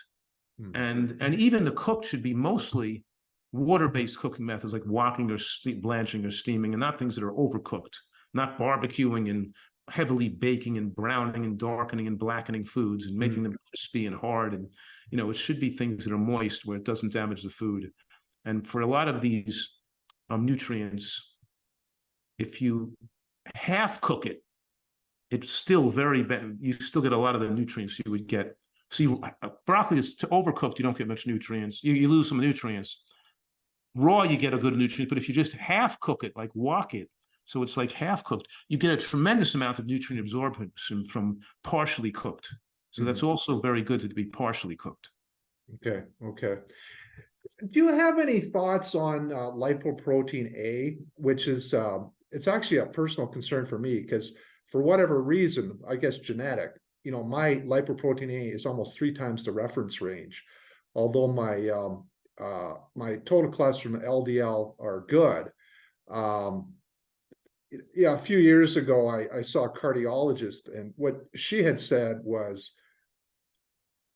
mhm,
And even the cooked should be mostly water-based cooking methods like wokking or blanching or steaming, and not things that are overcooked, not barbecuing and heavily baking and browning and darkening and blackening foods and making
mhm.
them crispy and hard. And it should be things that are moist where it doesn't damage the food. And for a lot of these nutrients, if you half cook it, it's still very bad. You still get a lot of the nutrients you would get. See, broccoli is overcooked, you don't get much nutrients. You lose some nutrients. Raw, you get a good nutrient, but if you just half cook it, like wok it, So it's like half cooked. You get a tremendous amount of nutrient absorption from partially cooked. So that's also very good to be partially cooked.
Okay. Okay. Do you have any thoughts on lipoprotein A, which is it's actually a personal concern for me because for whatever reason, I guess genetic, my lipoprotein A is almost 3 times the reference range, although my total cholesterol and LDL are good. Yeah, a few years ago, I saw a cardiologist, and what she had said was,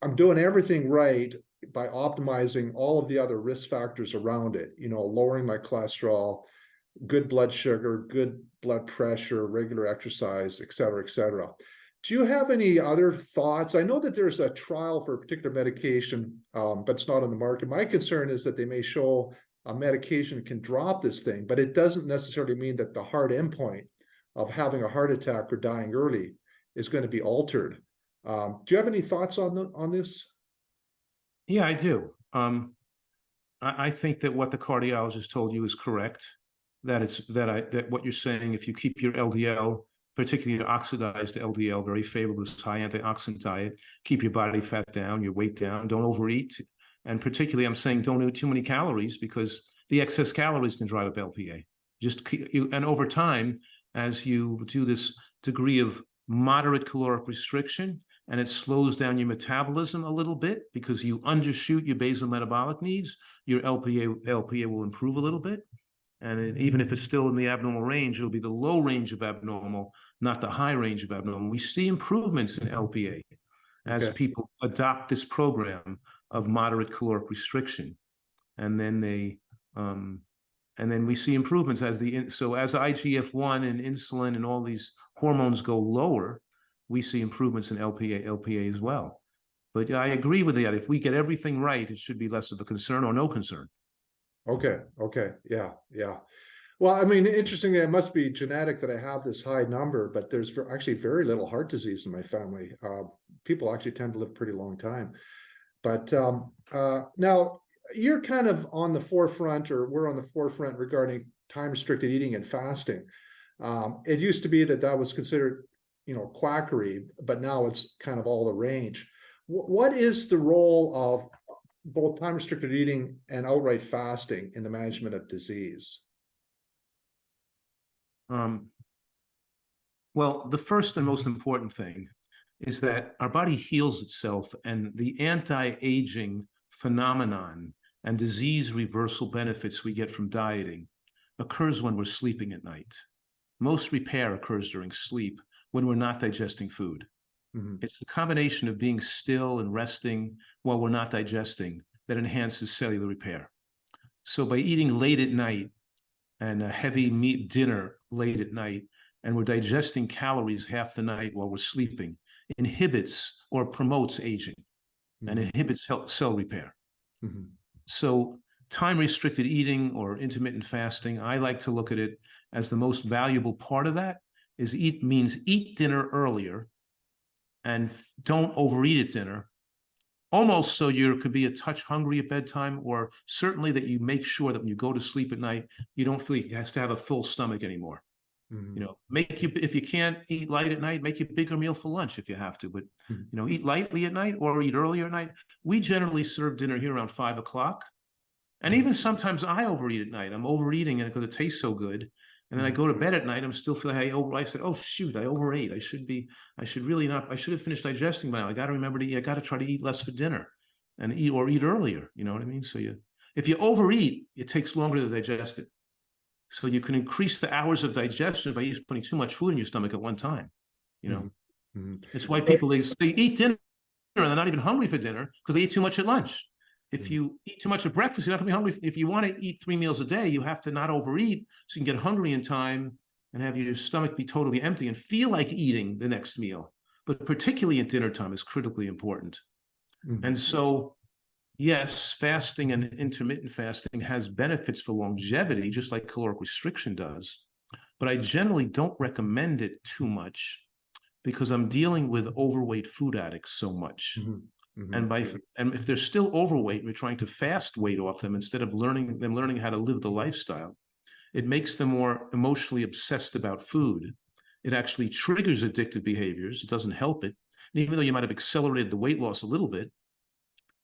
I'm doing everything right by optimizing all of the other risk factors around it, lowering my cholesterol, good blood sugar, good blood pressure, regular exercise, et cetera, et cetera. Do you have any other thoughts? I know that there's a trial for a particular medication, but it's not on the market. My concern is that they may show a medication can drop this thing, but it doesn't necessarily mean that the hard endpoint of having a heart attack or dying early is going to be altered. Do you have any thoughts on this?
Yeah, I do. I think that what the cardiologist told you is correct. That what you're saying, if you keep your LDL, particularly your oxidized LDL, very favorable, this high antioxidant diet, keep your body fat down, your weight down, don't overeat. And particularly, I'm saying don't eat too many calories because the excess calories can drive up LPA. And over time, as you do this degree of moderate caloric restriction, and it slows down your metabolism a little bit because you undershoot your basal metabolic needs, your LPA will improve a little bit. And even if it's still in the abnormal range, it'll be the low range of abnormal, not the high range of abnormal. We see improvements in LPA as people adopt this program of moderate caloric restriction, and then we see improvements as as IGF-1 and insulin and all these hormones go lower, we see improvements in LPA as well. But I agree with that. If we get everything right, it should be less of a concern or no concern.
Okay. Yeah. Well, I mean, interestingly, it must be genetic that I have this high number, but there's actually very little heart disease in my family. People actually tend to live a pretty long time. But now you're kind of on the forefront, or we're on the forefront regarding time-restricted eating and fasting. It used to be that was considered, quackery, but now it's kind of all the rage. What is the role of both time-restricted eating and outright fasting in the management of disease?
Well, the first and most important thing is that our body heals itself, and the anti-aging phenomenon and disease reversal benefits we get from dieting occurs when we're sleeping at night. Most repair occurs during sleep when we're not digesting food. It's the combination of being still and resting while we're not digesting that enhances cellular repair. So by eating late at night and a heavy meat dinner late at night, and we're digesting calories half the night while we're sleeping, inhibits or promotes aging and inhibits cell repair. So time-restricted eating or intermittent fasting, I like to look at it as the most valuable part of that is eat dinner earlier and don't overeat at dinner, almost so you could be a touch hungry at bedtime, or certainly that you make sure that when you go to sleep at night, you don't feel you have to have a full stomach anymore. If you can't eat light at night, make a bigger meal for lunch if you have to, but eat lightly at night or eat earlier at night. We generally serve dinner here around 5 o'clock. And even sometimes I overeat at night. I'm overeating and because it tastes so good. And then I go to bed at night, I'm still feeling I said, oh shoot, I overate. I should have finished digesting by now. I got to remember I got to try to eat less for dinner and eat earlier. You know what I mean? So if you overeat, it takes longer to digest it. So you can increase the hours of digestion by putting too much food in your stomach at one time. It's why people, they eat dinner and they're not even hungry for dinner because they eat too much at lunch. If you eat too much at breakfast, you're not going to be hungry. If you want to eat 3 meals a day, you have to not overeat so you can get hungry in time and have your stomach be totally empty and feel like eating the next meal. But particularly at dinner time is critically important. And so, yes, fasting and intermittent fasting has benefits for longevity, just like caloric restriction does. But I generally don't recommend it too much because I'm dealing with overweight food addicts so much. And if they're still overweight, we're trying to fast weight off them instead of learning how to live the lifestyle. It makes them more emotionally obsessed about food. It actually triggers addictive behaviors. It doesn't help it. And even though you might have accelerated the weight loss a little bit,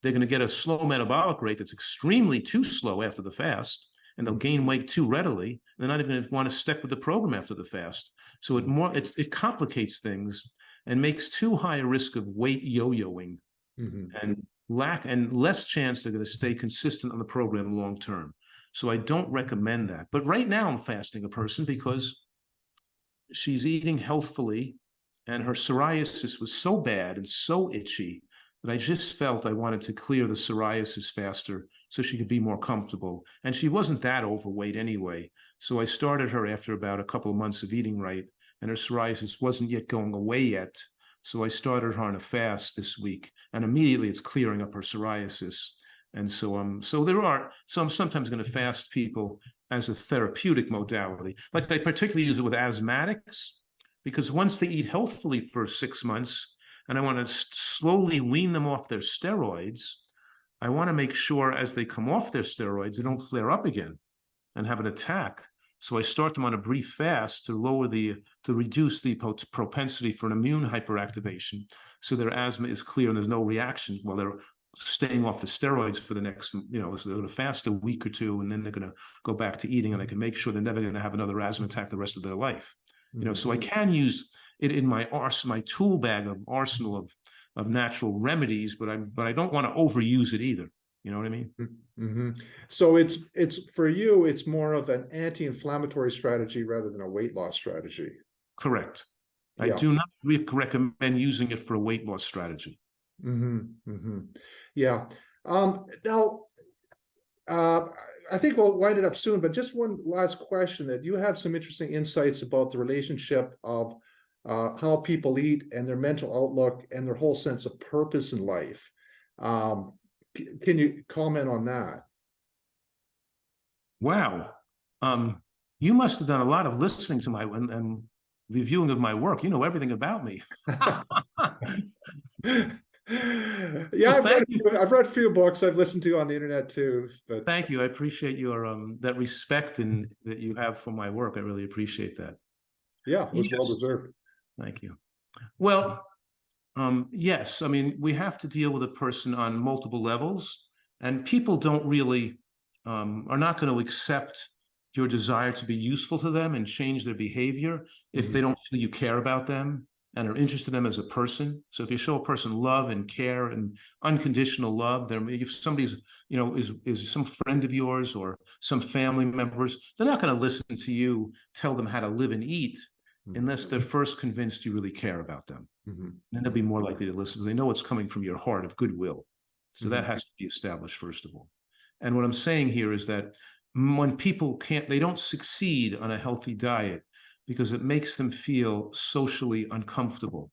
they're going to get a slow metabolic rate that's extremely too slow after the fast, and they'll gain weight too readily. They're not even going to want to stick with the program after the fast. So it complicates things and makes too high a risk of weight yo-yoing and less chance they're going to stay consistent on the program long term. So I don't recommend that. But right now I'm fasting a person because she's eating healthfully, and her psoriasis was so bad and so itchy that I just felt I wanted to clear the psoriasis faster so she could be more comfortable. And she wasn't that overweight anyway. So I started her after about a couple of months of eating right, and her psoriasis wasn't yet going away yet. So I started her on a fast this week, and immediately it's clearing up her psoriasis. And so I'm sometimes going to fast people as a therapeutic modality. Like I particularly use it with asthmatics, because once they eat healthfully for 6 months, and I want to slowly wean them off their steroids, I want to make sure as they come off their steroids, they don't flare up again and have an attack. So I start them on a brief fast to reduce the propensity for an immune hyperactivation, so their asthma is clear and there's no reaction while they're staying off the steroids for the next, so they're going to fast a week or two, and then they're going to go back to eating, and I can make sure they're never going to have another asthma attack the rest of their life. So I can use it in my tool bag of arsenal of natural remedies, but I don't want to overuse it either. You know what I mean?
So it's for you, it's more of an anti-inflammatory strategy rather than a weight loss strategy.
Correct. I do not recommend using it for a weight loss strategy.
Yeah. Now, I think we'll wind it up soon, but just one last question, that you have some interesting insights about the relationship of how people eat and their mental outlook and their whole sense of purpose in life. Can you comment on that?
Wow. You must have done a lot of listening to and reviewing of my work. You know everything about me.
Yeah, well, I've read a few books. I've listened to you on the internet too. But
thank you. I appreciate your that respect that you have for my work. I really appreciate that.
Yeah, it was well deserved.
Thank you. Well, yes. I mean, we have to deal with a person on multiple levels, and people don't really are not going to accept your desire to be useful to them and change their behavior if they don't feel you care about them and are interested in them as a person. So if you show a person love and care and unconditional love, if somebody's, is some friend of yours or some family members, they're not going to listen to you tell them how to live and eat unless they're first convinced you really care about them. Then they'll be more likely to listen. They know it's coming from your heart of goodwill. So that has to be established first of all. And what I'm saying here is that when people they don't succeed on a healthy diet because it makes them feel socially uncomfortable,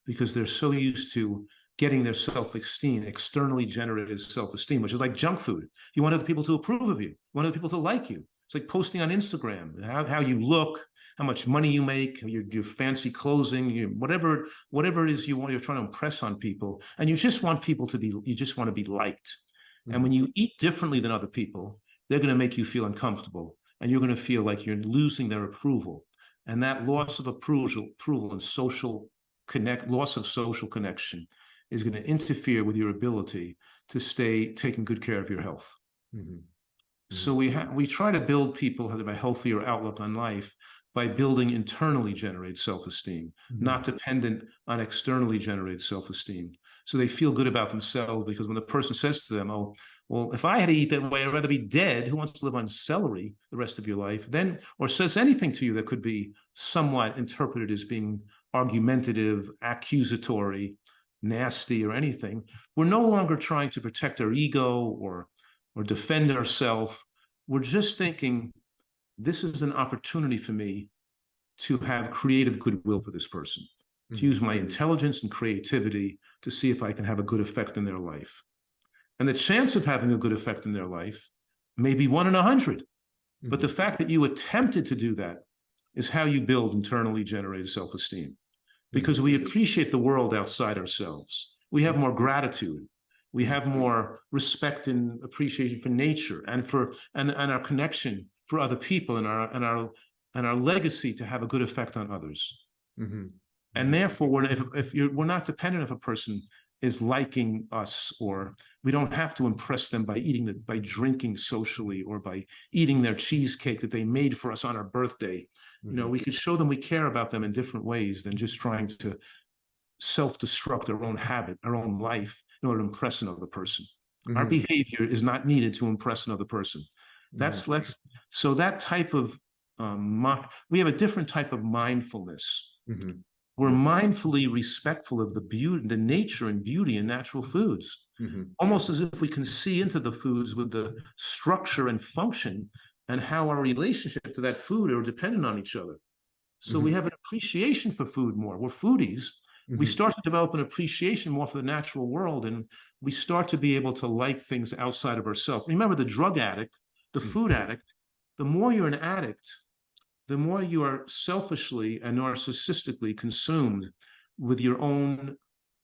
because they're so used to getting their self-esteem, externally generated self-esteem, which is like junk food. You want other people to approve of you. You want other people to like you. It's like posting on Instagram, how you look, how much money you make, your fancy clothing, whatever it is you're trying to impress on people. And you just want to be liked. And when you eat differently than other people, they're going to make you feel uncomfortable, and you're going to feel like you're losing their approval. And that loss of approval and loss of social connection is going to interfere with your ability to stay taking good care of your health. So we try to build people who have a healthier outlook on life by building internally generated self-esteem, not dependent on externally generated self-esteem. So they feel good about themselves, because when the person says to them, oh, well, if I had to eat that way, I'd rather be dead. Who wants to live on celery the rest of your life? Then, or says anything to you that could be somewhat interpreted as being argumentative, accusatory, nasty, or anything, we're no longer trying to protect our ego or defend ourselves. We're just thinking, this is an opportunity for me to have creative goodwill for this person, to use my intelligence and creativity to see if I can have a good effect in their life. And the chance of having a good effect in their life may be 1 in 100. But the fact that you attempted to do that is how you build internally generated self-esteem, because we appreciate the world outside ourselves. We have more gratitude. We have more respect and appreciation for nature and our connection for other people and our legacy to have a good effect on others.
Mm-hmm.
And therefore, we're not dependent if a person is liking us, or we don't have to impress them by drinking socially or by eating their cheesecake that they made for us on our birthday.
Mm-hmm.
We could show them we care about them in different ways than just trying to self-destruct our own habit, our own life in order to impress another person. Mm-hmm. Our behavior is not needed to impress another person. So that type of we have a different type of mindfulness. Mm-hmm. We're mindfully respectful of the beauty, the nature and beauty in natural foods, mm-hmm. almost as if we can see into the foods with the structure and function and how our relationship to that food are dependent on each other. So mm-hmm. we have an appreciation for food more. We're foodies. Mm-hmm. We start to develop an appreciation more for the natural world, and we start to be able to like things outside of ourselves. Remember, the drug addict, the food addict, the more you're an addict, the more you are selfishly and narcissistically consumed with your own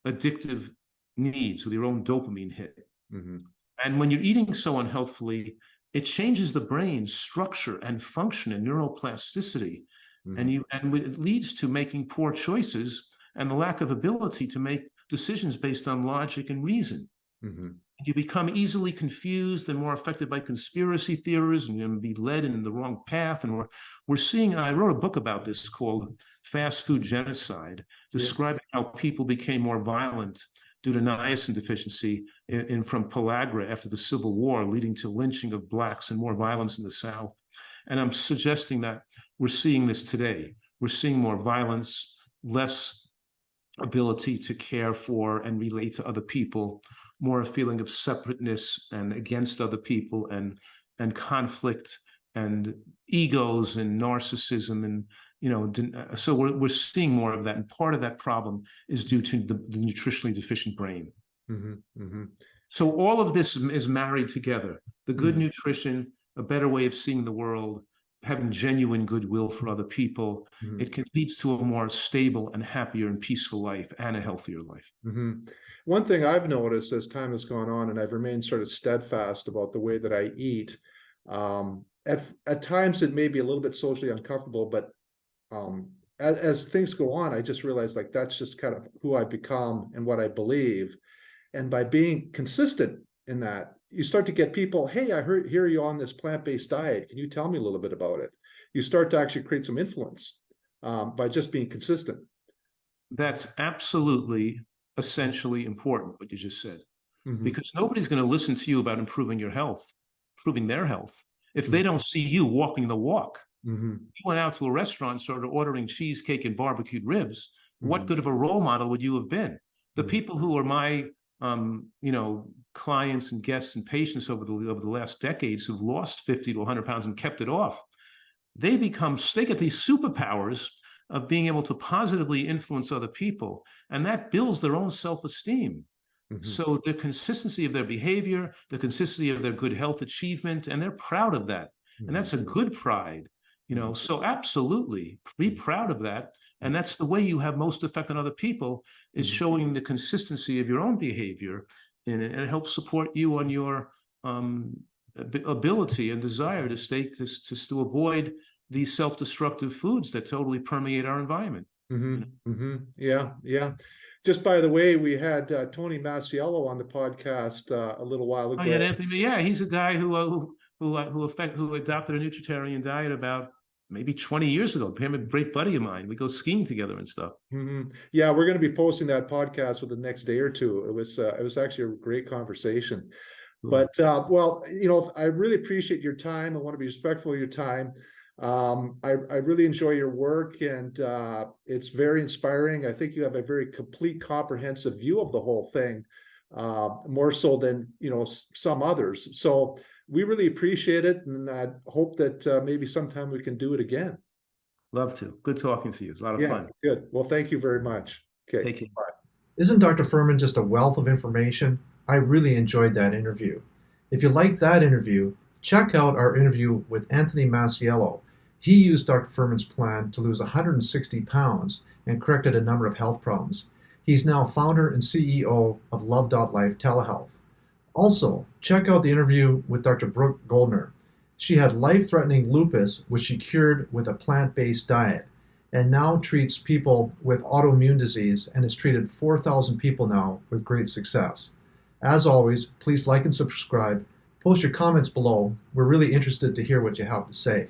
addictive needs, with your own dopamine hit. Mm-hmm. And when you're eating so unhealthfully, it changes the brain's structure and function and neuroplasticity. Mm-hmm. And it leads to making poor choices and the lack of ability to make decisions based on logic and reason. Mm-hmm. You become easily confused and more affected by conspiracy theories, and you be led in the wrong path. And we're seeing, I wrote a book about this called Fast Food Genocide, describing how people became more violent due to niacin deficiency from pellagra after the Civil War, leading to lynching of blacks and more violence in the South. And I'm suggesting that we're seeing this today. We're seeing more violence, less ability to care for and relate to other people, more a feeling of separateness and against other people, and conflict and egos and narcissism, and so we're seeing more of that. And part of that problem is due to the nutritionally deficient brain. Mm-hmm. Mm-hmm. So all of this is married together: the good mm-hmm. nutrition, a better way of seeing the world, having genuine goodwill for other people. Mm-hmm. It leads to a more stable and happier and peaceful life and a healthier life.
Mm-hmm. One thing I've noticed as time has gone on, and I've remained sort of steadfast about the way that I eat, at times it may be a little bit socially uncomfortable, but as things go on, I just realize like that's just kind of who I've become and what I believe. And by being consistent in that, you start to get people, hey, hear you on this plant-based diet. Can you tell me a little bit about it? You start to actually create some influence by just being consistent.
That's absolutely essentially important, what you just said, mm-hmm. because nobody's going to listen to you about improving your health, improving their health, if mm-hmm. they don't see you walking the walk. Mm-hmm. You went out to a restaurant and started ordering cheesecake and barbecued ribs. Mm-hmm. What good of a role model would you have been? The mm-hmm. people who are my clients and guests and patients over the last decades who've lost 50 to 100 pounds and kept it off, they get these superpowers of being able to positively influence other people, and that builds their own self-esteem. Mm-hmm. So the consistency of their behavior, the consistency of their good health achievement, and they're proud of that. Mm-hmm. And that's a good pride, so absolutely be proud of that. And that's the way you have most effect on other people, is mm-hmm. showing the consistency of your own behavior, and it helps support you on your ability and desire to avoid these self-destructive foods that totally permeate our environment.
Mm-hmm. Mm-hmm. Yeah. Just by the way, we had Tony Masiello on the podcast a little while ago.
Oh, yeah, Anthony. Yeah, he's a guy who adopted a Nutritarian diet about maybe 20 years ago. Him, a great buddy of mine. We go skiing together and stuff.
Mm-hmm. Yeah, we're going to be posting that podcast within the next day or two. It was actually a great conversation. Cool. But well, I really appreciate your time. I want to be respectful of your time. I really enjoy your work, and it's very inspiring. I think you have a very complete, comprehensive view of the whole thing, more so than some others. So we really appreciate it, and I hope that maybe sometime we can do it again.
Love to. Good talking to you. It's a lot of fun.
Good. Well, thank you very much. Okay.
Take care.
Bye.
Isn't Dr. Fuhrman just a wealth of information? I really enjoyed that interview. If you liked that interview, check out our interview with Anthony Masiello. He used Dr. Fuhrman's plan to lose 160 pounds and corrected a number of health problems. He's now founder and CEO of Love.Life Telehealth. Also, check out the interview with Dr. Brooke Goldner. She had life-threatening lupus, which she cured with a plant-based diet, and now treats people with autoimmune disease and has treated 4,000 people now with great success. As always, please like and subscribe. Post your comments below. We're really interested to hear what you have to say.